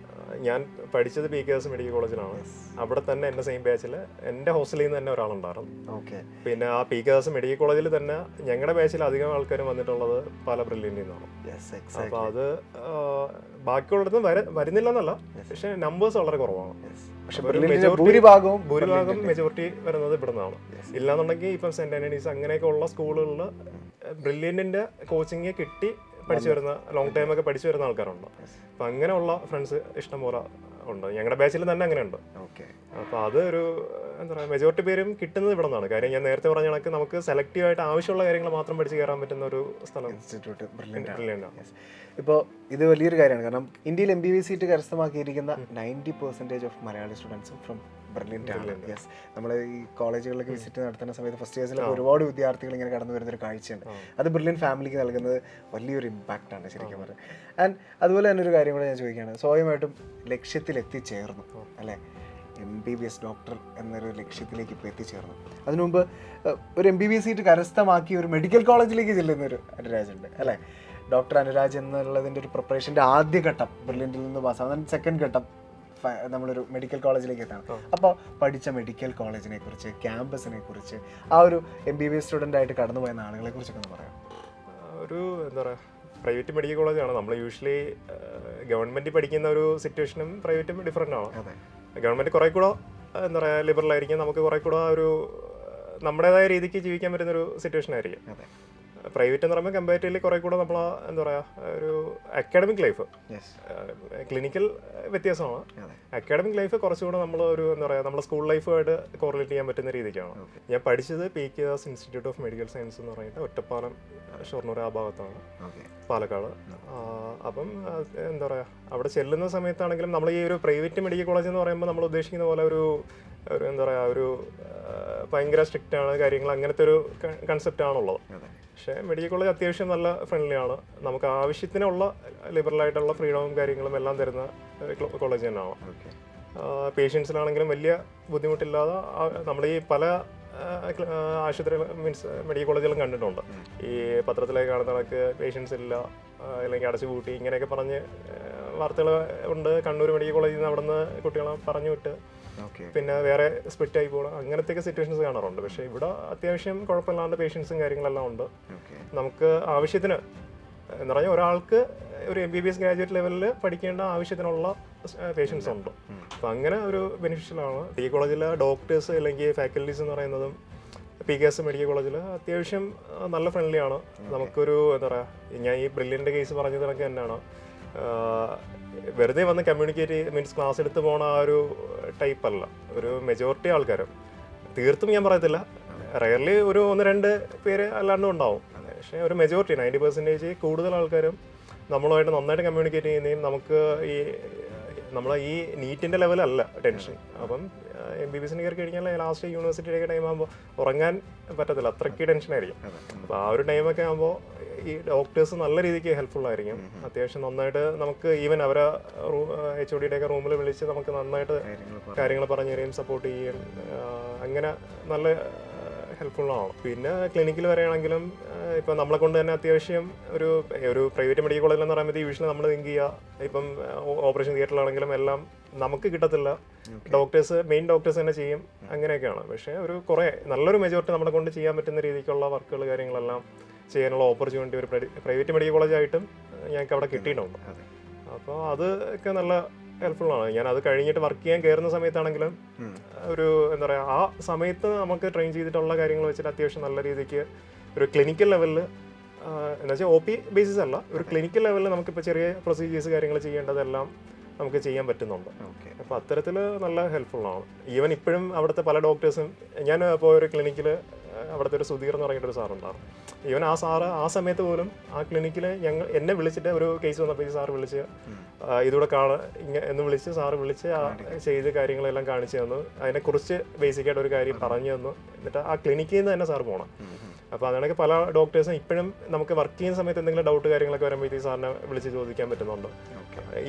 ഞാൻ പഠിച്ചത് PKS മെഡിക്കൽ കോളേജിലാണ്. അവിടെ തന്നെ എൻ്റെ സെയിം ബാച്ചിൽ എൻ്റെ ഹോസ്റ്റലിൽ നിന്ന് തന്നെ ഒരാളുണ്ടായിരുന്നു. ഓക്കെ. പിന്നെ ആ PKS മെഡിക്കൽ കോളേജിൽ തന്നെ ഞങ്ങളുടെ ബാച്ചിൽ അധികം ആൾക്കാരും വന്നിട്ടുള്ളത് പല ബ്രില്യൻ്റിൽ നിന്നാണ്. അപ്പോൾ അത് ബാക്കിയുള്ളടത്തും വരുന്നില്ലെന്നല്ല, പക്ഷേ നമ്പേഴ്സ് വളരെ കുറവാണ്. പക്ഷെ ഭൂരിഭാഗം മെജോറിറ്റി വരുന്നത് ഇവിടെ നിന്നാണ്. ഇല്ലാന്നുണ്ടെങ്കിൽ ഇപ്പം സെന്റ് ആന്റണീസ് അങ്ങനെയൊക്കെ ഉള്ള സ്കൂളുകളിൽ ബ്രില്യന്റിന്റെ കോച്ചിങ് കിട്ടി പഠിച്ചു വരുന്ന, ലോങ് ടൈം ഒക്കെ പഠിച്ചു വരുന്ന ആൾക്കാരുണ്ട്. അപ്പം അങ്ങനെയുള്ള ഫ്രണ്ട്സ് ഇഷ്ടം പോലെ ഉണ്ട്. ഞങ്ങളുടെ ബാച്ചിൽ തന്നെ അങ്ങനെ ഉണ്ട്. അപ്പോൾ അത് ഒരു എന്താ പറയുക, മെജോറിറ്റി പേരും കിട്ടുന്നത് ഇവിടെ നിന്നാണ്. കാര്യം ഞാൻ നേരത്തെ പറഞ്ഞ കണക്ക് നമുക്ക് സെലക്റ്റീവ് ആയിട്ട് ആവശ്യമുള്ള കാര്യങ്ങൾ മാത്രം പഠിച്ച് കയറാൻ പറ്റുന്ന ഒരു സ്ഥലം ഇൻസ്റ്റിറ്റ്യൂട്ട് ബ്രില്യൻ്റാണ്. ഇപ്പോൾ ഇത് വലിയൊരു കാര്യമാണ്. കാരണം ഇന്ത്യയിൽ MBBS സീറ്റ് കരസ്ഥമാക്കിയിരിക്കുന്ന 90% ഓഫ് മലയാളി സ്റ്റുഡൻസും ഫ്രം ബ്രില്യൻ്റ് ആണ്. യെസ്, നമ്മൾ ഈ കോളേജുകളിലൊക്കെ വിസിറ്റ് നടത്തുന്ന സമയത്ത് ഫസ്റ്റ് ഇയേഴ്സിലൊക്കെ ഒരുപാട് വിദ്യാർത്ഥികൾ ഇങ്ങനെ കടന്നു വരുന്നൊരു കാഴ്ചയുണ്ട്. അത് ബ്രില്യൻ്റ് ഫാമിലിക്ക് നൽകുന്നത് വലിയൊരു ഇമ്പാക്റ്റാണ് ശരിക്കും പറഞ്ഞത്. ആൻഡ് അതുപോലെ തന്നെ ഒരു കാര്യം കൂടെ ഞാൻ ചോദിക്കുകയാണ്, സ്വാഭാവികമായിട്ടും ലക്ഷ്യത്തിൽ എത്തിച്ചേർന്നു അല്ലേ, MBBS ഡോക്ടർ എന്നൊരു ലക്ഷ്യത്തിലേക്ക് ഇപ്പോൾ എത്തിച്ചേർന്നു. അതിനു മുമ്പ് ഒരു MBBS സീറ്റ് കരസ്ഥമാക്കി ഒരു മെഡിക്കൽ കോളേജിലേക്ക് ചെല്ലുന്നൊരു രാജ്യമുണ്ട് അല്ലേ. ഡോക്ടർ അനുരാജ് എന്നുള്ളതിൻ്റെ ഒരു പ്രിപ്പറേഷൻ്റെ ആദ്യഘട്ടം ബ്രില്യൻറ്റിൽ നിന്ന് പാസ്സാവും, സെക്കൻഡ് ഘട്ടം നമ്മളൊരു മെഡിക്കൽ കോളേജിലേക്ക് എത്താണ്. അപ്പോൾ പഠിച്ച മെഡിക്കൽ കോളേജിനെ കുറിച്ച്, ക്യാമ്പസിനെ കുറിച്ച്, ആ ഒരു MBBS സ്റ്റുഡൻ്റ് ആയിട്ട് കടന്നു പോയ ആളുകളെ കുറിച്ചൊക്കെ ഒന്ന് പറയാം. ഒരു എന്താ പറയുക, പ്രൈവറ്റ് മെഡിക്കൽ കോളേജാണ്. നമ്മൾ യൂഷ്വലി ഗവൺമെൻറ് പഠിക്കുന്ന ഒരു സിറ്റുവേഷനും പ്രൈവറ്റും ഡിഫറെൻ്റ് ആണ്. ഗവൺമെൻറ് കുറേ കൂടെ എന്താ പറയുക ലിബറൽ ആയിരിക്കും, നമുക്ക് കുറേ കൂടെ ഒരു നമ്മുടേതായ രീതിക്ക് ജീവിക്കാൻ പറ്റുന്നൊരു സിറ്റുവേഷൻ ആയിരിക്കും. പ്രൈവറ്റ് എന്ന് പറയുമ്പോൾ കമ്പാരിറ്റീവ്ലി കുറേ കൂടെ നമ്മൾ എന്താ പറയുക ഒരു അക്കാഡമിക് ലൈഫ്, ക്ലിനിക്കൽ വ്യത്യാസമാണ്. അക്കാഡമിക് ലൈഫ് കുറച്ചുകൂടെ നമ്മൾ ഒരു എന്താ പറയുക നമ്മളെ സ്കൂൾ ലൈഫുമായിട്ട് കോറിലേറ്റ് ചെയ്യാൻ പറ്റുന്ന രീതിക്കാണ്. ഞാൻ പഠിച്ചത് PK Das institute of medical science എന്ന് പറഞ്ഞിട്ട് ഒറ്റപ്പാലം, ഷൊർണൂർ ആ ഭാഗത്താണ്, പാലക്കാട്. അപ്പം എന്താ പറയുക അവിടെ ചെല്ലുന്ന സമയത്താണെങ്കിലും നമ്മൾ ഈ ഒരു പ്രൈവറ്റ് മെഡിക്കൽ കോളേജ് എന്ന് പറയുമ്പോൾ നമ്മൾ ഉദ്ദേശിക്കുന്ന പോലെ ഒരു എന്താ പറയുക ഒരു ഭയങ്കര സ്ട്രിക്റ്റ് ആണ് കാര്യങ്ങൾ, അങ്ങനത്തെ ഒരു കൺസെപ്റ്റ് ആണുള്ളത്. പക്ഷേ മെഡിക്കൽ കോളേജ് അത്യാവശ്യം നല്ല ഫ്രണ്ട്ലി ആണ്, നമുക്ക് ആവശ്യത്തിനുള്ള ലിബറലായിട്ടുള്ള ഫ്രീഡവും കാര്യങ്ങളും എല്ലാം തരുന്ന കോളേജ് തന്നെയാണ്. പേഷ്യൻസിനാണെങ്കിലും വലിയ ബുദ്ധിമുട്ടില്ലാതെ നമ്മൾ ഈ പല ആശുപത്രികൾ മീൻസ് മെഡിക്കൽ കോളേജുകളും കണ്ടിട്ടുണ്ട്. ഈ പത്രത്തിലേക്ക് കാണുന്ന കണക്ക് പേഷ്യൻസ് ഇല്ല അല്ലെങ്കിൽ അടച്ചുപൂട്ടി ഇങ്ങനെയൊക്കെ പറഞ്ഞ് വാർത്തകൾ ഉണ്ട്. കണ്ണൂർ മെഡിക്കൽ കോളേജിൽ നിന്ന് അവിടെ നിന്ന് കുട്ടികളെ പറഞ്ഞു വിട്ട് പിന്നെ വേറെ സ്പ്ലിറ്റ് ആയി പോകണം, അങ്ങനത്തെയൊക്കെ സിറ്റുവേഷൻസ് കാണാറുണ്ട്. പക്ഷേ ഇവിടെ അത്യാവശ്യം കുഴപ്പമില്ലാണ്ട് പേഷ്യൻസും കാര്യങ്ങളെല്ലാം ഉണ്ട്. നമുക്ക് ആവശ്യത്തിന് എന്ന് പറഞ്ഞാൽ ഒരാൾക്ക് ഒരു MBBS ഗ്രാജുവേറ്റ് ലെവലിൽ പഠിക്കേണ്ട ആവശ്യത്തിനുള്ള പേഷ്യൻസ് ഉണ്ട്. അപ്പം അങ്ങനെ ഒരു ബെനിഫിഷ്യലാണ്. ഈ കോളേജിലെ ഡോക്ടേഴ്സ് അല്ലെങ്കിൽ ഫാക്കൽറ്റീസ് എന്ന് പറയുന്നതും PKS മെഡിക്കൽ കോളേജിൽ അത്യാവശ്യം നല്ല ഫ്രണ്ട്ലി ആണ്. നമുക്കൊരു എന്താ പറയുക, ഞാൻ ഈ ബ്രില്യൻ്റ് കേസ് പറഞ്ഞത് കണക്ക് തന്നെയാണ്, വെറുതെ വന്ന് കമ്മ്യൂണിക്കേറ്റ് മീൻസ് ക്ലാസ് എടുത്ത് പോണ ആ ഒരു ടൈപ്പ് അല്ല. ഒരു മെജോറിറ്റി ആൾക്കാരും, തീർത്തും ഞാൻ പറയത്തില്ല, റയർലി ഒരു 1-2 പേര് അല്ലാണ്ടും ഉണ്ടാവും, പക്ഷേ ഒരു മെജോറിറ്റി 90% കൂടുതൽ ആൾക്കാരും നമ്മളുമായിട്ട് നന്നായിട്ട് കമ്മ്യൂണിക്കേറ്റ് ചെയ്യുന്നതും നമുക്ക് ഈ നമ്മളെ ഈ നീറ്റിൻ്റെ ലെവലല്ല ടെൻഷൻ. അപ്പം MBBSന് കയറി കഴിഞ്ഞാൽ ലാസ്റ്റ് യൂണിവേഴ്സിറ്റിയുടെ ടൈം ആകുമ്പോൾ ഉറങ്ങാൻ പറ്റത്തില്ല, അത്രയ്ക്ക് ടെൻഷനായിരിക്കും. അപ്പോൾ ആ ഒരു ടൈമൊക്കെ ആകുമ്പോൾ ഈ ഡോക്ടേഴ്സ് നല്ല രീതിക്ക് ഹെൽപ്ഫുൾ ആയിരിക്കും. അത്യാവശ്യം നന്നായിട്ട് നമുക്ക് ഈവൻ അവരെ HOD ഒക്കെ റൂമിൽ വിളിച്ച് നമുക്ക് നന്നായിട്ട് കാര്യങ്ങൾ പറഞ്ഞു തരികയും സപ്പോർട്ട് ചെയ്യുകയും അങ്ങനെ നല്ല ഹെൽപ്ഫുള്ളാണ്. പിന്നെ ക്ലിനിക്കിൽ വരികയാണെങ്കിലും ഇപ്പം നമ്മളെ കൊണ്ട് തന്നെ അത്യാവശ്യം ഒരു പ്രൈവറ്റ് മെഡിക്കൽ കോളേജിൽ എന്ന് പറയുമ്പോൾ യൂഷ്വലി നമ്മൾ തിങ്ക് ചെയ്യുക ഇപ്പം ഓപ്പറേഷൻ തിയേറ്ററിലാണെങ്കിലും എല്ലാം നമുക്ക് കിട്ടത്തില്ല, മെയിൻ ഡോക്ടേഴ്സ് തന്നെ ചെയ്യും, അങ്ങനെയൊക്കെയാണ്. പക്ഷേ ഒരു കുറേ നല്ലൊരു മെജോറിറ്റി നമ്മളെ കൊണ്ട് ചെയ്യാൻ പറ്റുന്ന രീതിക്കുള്ള വർക്കുകൾ കാര്യങ്ങളെല്ലാം ചെയ്യാനുള്ള ഓപ്പർച്യൂണിറ്റി ഒരു പ്രൈവറ്റ് മെഡിക്കൽ കോളേജായിട്ടും ഞങ്ങൾക്ക് അവിടെ കിട്ടിയിട്ടുണ്ട്. അപ്പോൾ അതൊക്കെ നല്ല ഹെൽപ്ഫുള്ളാണ്. ഞാൻ അത് കഴിഞ്ഞിട്ട് വർക്ക് ചെയ്യാൻ കയറുന്ന സമയത്താണെങ്കിലും ഒരു എന്താ പറയുക ആ സമയത്ത് നമുക്ക് ട്രെയിൻ ചെയ്തിട്ടുള്ള കാര്യങ്ങൾ വെച്ചിട്ട് അത്യാവശ്യം നല്ല രീതിക്ക് ഒരു ക്ലിനിക്കൽ ലെവലിൽ എന്ന് വെച്ചാൽ OP ബേസിസ് അല്ല, ഒരു ക്ലിനിക്കൽ ലെവലിൽ നമുക്കിപ്പോൾ ചെറിയ പ്രൊസീജിയേഴ്സ് കാര്യങ്ങൾ ചെയ്യേണ്ടതെല്ലാം നമുക്ക് ചെയ്യാൻ പറ്റുന്നുണ്ട്. അപ്പോൾ അത്തരത്തിൽ നല്ല ഹെൽപ്ഫുള്ളാണ്. ഈവൻ ഇപ്പോഴും അവിടുത്തെ പല ഡോക്ടേഴ്സും, ഞാൻ പോയൊരു ക്ലിനിക്കിൽ അവിടുത്തെ ഒരു സുധീർ എന്ന് പറഞ്ഞിട്ടൊരു സാറുണ്ടായിരുന്നു. ഈവൻ ആ സാറ് ആ സമയത്ത് പോലും ആ ക്ലിനിക്കിൽ എന്നെ വിളിച്ചിട്ട് ഒരു കേസ് വന്നപ്പോൾ ഈ സാറ് വിളിച്ച് ഇതൂടെ എന്ന് വിളിച്ച് സാറ് വിളിച്ച് ചെയ്ത് കാര്യങ്ങളെല്ലാം കാണിച്ചു തന്നു, അതിനെക്കുറിച്ച് ബേസിക്കായിട്ട് ഒരു കാര്യം പറഞ്ഞു തന്നു. എന്നിട്ട് ആ ക്ലിനിക്കിൽ നിന്ന് തന്നെ സാറ് പോകണം. അപ്പോൾ അതിനൊക്കെ പല ഡോക്ടേഴ്സും ഇപ്പോഴും നമുക്ക് വർക്ക് ചെയ്യുന്ന സമയത്ത് എന്തെങ്കിലും ഡൗട്ട് കാര്യങ്ങളൊക്കെ വരുമ്പോഴത്തേക്ക് സാറിനെ വിളിച്ച് ചോദിക്കാൻ പറ്റുന്നുണ്ട്.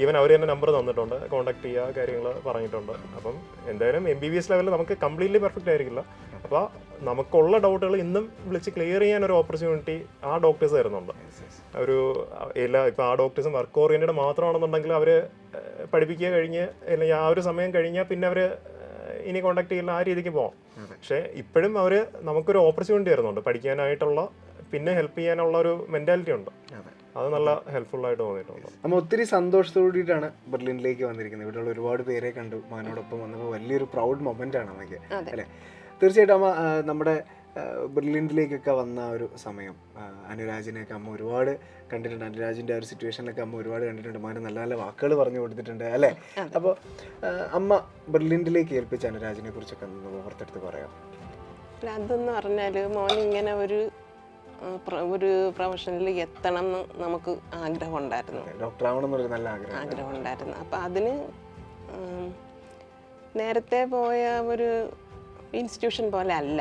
ഈവൻ അവർ തന്നെ നമ്പർ തന്നിട്ടുണ്ട്, കോൺടാക്ട് ചെയ്യുക കാര്യങ്ങൾ പറഞ്ഞിട്ടുണ്ട്. അപ്പം എന്തായാലും MBBS ലെവലിൽ നമുക്ക് കംപ്ലീറ്റ്ലി പെർഫെക്റ്റ് ആയിരിക്കില്ല. അപ്പോൾ നമുക്കുള്ള ഡൗട്ടുകൾ ഇന്നും വിളിച്ച് ക്ലിയർ ചെയ്യാൻ ഒരു ഓപ്പർച്യൂണിറ്റി ആ ഡോക്ടേഴ്സ് തരുന്നുണ്ട്. ഇപ്പോൾ ആ ഡോക്ടേഴ്സും വർക്ക് ഓറിയൻറ്റഡ് മാത്രമാണെന്നുണ്ടെങ്കിൽ അവർ പഠിപ്പിക്കുക കഴിഞ്ഞ് അല്ലെങ്കിൽ ആ ഒരു സമയം കഴിഞ്ഞാൽ പിന്നെ അവർ ഇനി കോൺടാക്ട് ചെയ്യില്ല, ആ രീതിക്ക് പോകാം. പക്ഷേ ഇപ്പോഴും അവർ നമുക്കൊരു ഓപ്പർച്യൂണിറ്റി തരുന്നുണ്ട് പഠിക്കാനായിട്ടുള്ള, പിന്നെ ഹെൽപ്പ് ചെയ്യാനുള്ള ഒരു മെൻറ്റാലിറ്റി ഉണ്ട്. അത് നല്ല ഹെൽപ്ഫുള്ളായിട്ട് തോന്നിയിട്ടുണ്ട്. നമ്മൾ ഒത്തിരി സന്തോഷത്തോടുകൂടിയിട്ടാണ് ബെർലിനിലേക്ക് വന്നിരിക്കുന്നത്. ഇവിടെയുള്ള ഒരുപാട് പേരെ കണ്ടു, മാനോടൊപ്പം വന്നപ്പോൾ വലിയൊരു പ്രൗഡ് മൊമെൻ്റ് ആണ് നമുക്ക്, അല്ലേ? തീർച്ചയായിട്ടും അമ്മ നമ്മുടെ ബെർലിനിലേക്കൊക്കെ വന്ന ഒരു സമയം അനുരാജിനെയൊക്കെ അമ്മ ഒരുപാട് കണ്ടിട്ടുണ്ട്. അനുരാജിൻ്റെ ആ ഒരു സിറ്റുവേഷനിലൊക്കെ അമ്മ ഒരുപാട് കണ്ടിട്ടുണ്ട്. മാന് നല്ല നല്ല വാക്കുകൾ പറഞ്ഞു കൊടുത്തിട്ടുണ്ട്, അല്ലേ? അപ്പോൾ അമ്മ ബെർലിനിലേക്ക് ഏൽപ്പിച്ച അനുരാജിനെ കുറിച്ചൊക്കെ ഒന്ന് ഓർത്തെടുത്ത് പറയാം. അതെന്ന് പറഞ്ഞാൽ മോൻ ഇങ്ങനെ ഒരു പ്രൊഫഷനിൽ എത്തണം എന്ന് നമുക്ക് ആഗ്രഹം ഉണ്ടായിരുന്നു, ഡോക്ടർ ആവണം എന്നൊരു നല്ല ആഗ്രഹം ഉണ്ടായിരുന്നു. അപ്പം അതിന് നേരത്തെ പോയ ഒരു ഇൻസ്റ്റിറ്റ്യൂഷൻ പോലെ അല്ല,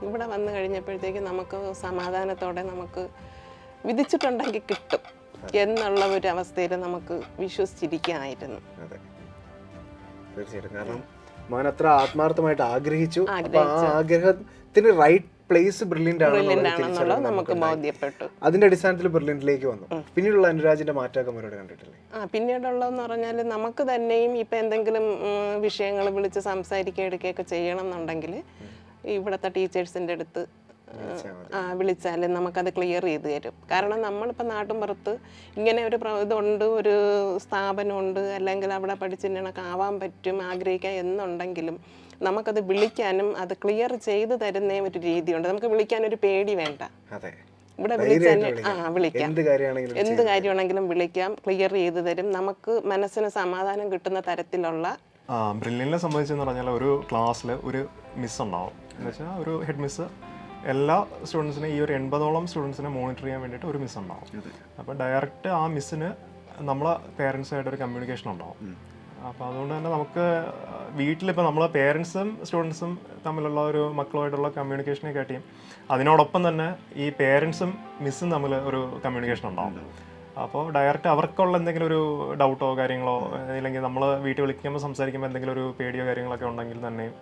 ഇവിടെ വന്നു കഴിഞ്ഞപ്പോഴത്തേക്ക് നമുക്ക് സമാധാനത്തോടെ നമുക്ക് വിധിച്ചിട്ടുണ്ടെങ്കിൽ കിട്ടും എന്നുള്ള ഒരു അവസ്ഥയിൽ നമുക്ക് വിശ്വസിച്ചിരിക്കാനായിരുന്നു. തീർച്ചയായിട്ടും, കാരണം മോൻ അത്ര ആത്മാർത്ഥമായിട്ട് ആഗ്രഹിച്ചു. ആ ആഗ്രഹത്തിന് റൈറ്റ് പ്ലേസ് ബ്രില്യൻ്റ് ആണെന്നുള്ളത് നമുക്ക് ബോധ്യപ്പെട്ടു. അതിന്റെ അടിസ്ഥാനത്തിൽ ബ്രില്യൻറ്റിലേക്ക് വന്നു. പിന്നീടുള്ള അനുരാജിന്റെ മാറ്റമൊക്കെ അവരോട് കണ്ടിട്ടില്ലേ? പിന്നീടുള്ളതെന്ന് പറഞ്ഞാൽ നമുക്ക് തന്നെയും ഇപ്പം എന്തെങ്കിലും വിഷയങ്ങൾ വിളിച്ച് സംസാരിക്കുക എടുക്കുകയൊക്കെ ചെയ്യണം എന്നുണ്ടെങ്കിൽ ഇവിടുത്തെ ടീച്ചേഴ്സിൻ്റെ അടുത്ത് വിളിച്ചാൽ നമുക്കത് ക്ലിയർ ചെയ്ത് തരും. കാരണം നമ്മളിപ്പോൾ നാട്ടിൻപുറത്ത് ഇങ്ങനെ ഒരു ഇതുണ്ട്, ഒരു സ്ഥാപനമുണ്ട്, അല്ലെങ്കിൽ അവിടെ പഠിച്ചിട്ടൊക്കെ ആവാൻ പറ്റും ആഗ്രഹിക്കാം എന്നുണ്ടെങ്കിലും നമുക്കത് വിളിക്കാനും അത് ക്ലിയർ ചെയ്ത് തരുന്ന ഒരു രീതിയുണ്ട്. നമുക്ക് വിളിക്കാനൊരു പേടി വേണ്ട. ഇവിടെ വിളിച്ചാൽ വിളിക്കാം, എന്ത് കാര്യമാണെങ്കിലും വിളിക്കാം, ക്ലിയർ ചെയ്ത് തരും. നമുക്ക് മനസ്സിന് സമാധാനം കിട്ടുന്ന തരത്തിലുള്ള. ബ്രില്യൻറ്റിനെ സംബന്ധിച്ചെന്ന് പറഞ്ഞാൽ ഒരു ക്ലാസ്സിൽ ഒരു മിസ് ഉണ്ടാവും. എന്ന് വെച്ചാൽ ഒരു ഹെഡ് മിസ് എല്ലാ സ്റ്റുഡൻസിനെ, ഈ ഒരു 80ഓളം സ്റ്റുഡൻസിനെ മോണിറ്റർ ചെയ്യാൻ വേണ്ടിയിട്ട് ഒരു മിസ് ഉണ്ടാവും. അപ്പോൾ ഡയറക്റ്റ് ആ മിസ്സിന് നമ്മളെ പേരൻസുമായിട്ടൊരു കമ്മ്യൂണിക്കേഷൻ ഉണ്ടാവും. അപ്പോൾ അതുകൊണ്ട് തന്നെ നമുക്ക് വീട്ടിലിപ്പോൾ നമ്മളെ പേരൻസും സ്റ്റുഡൻസും തമ്മിലുള്ള ഒരു മക്കളുമായിട്ടുള്ള കമ്മ്യൂണിക്കേഷനെ കാട്ടിയും അതിനോടൊപ്പം തന്നെ ഈ പേരൻസും മിസ്സും തമ്മിൽ ഒരു കമ്മ്യൂണിക്കേഷൻ ഉണ്ടാവും. അപ്പോൾ ഡയറക്റ്റ് അവർക്കുള്ള എന്തെങ്കിലും ഒരു ഡൗട്ടോ കാര്യങ്ങളോ അല്ലെങ്കിൽ നമ്മൾ വീട്ടിൽ വിളിക്കുമ്പോൾ സംസാരിക്കുമ്പോൾ എന്തെങ്കിലും ഒരു പേടിയോ കാര്യങ്ങളൊക്കെ ഉണ്ടെങ്കിൽ തന്നെയും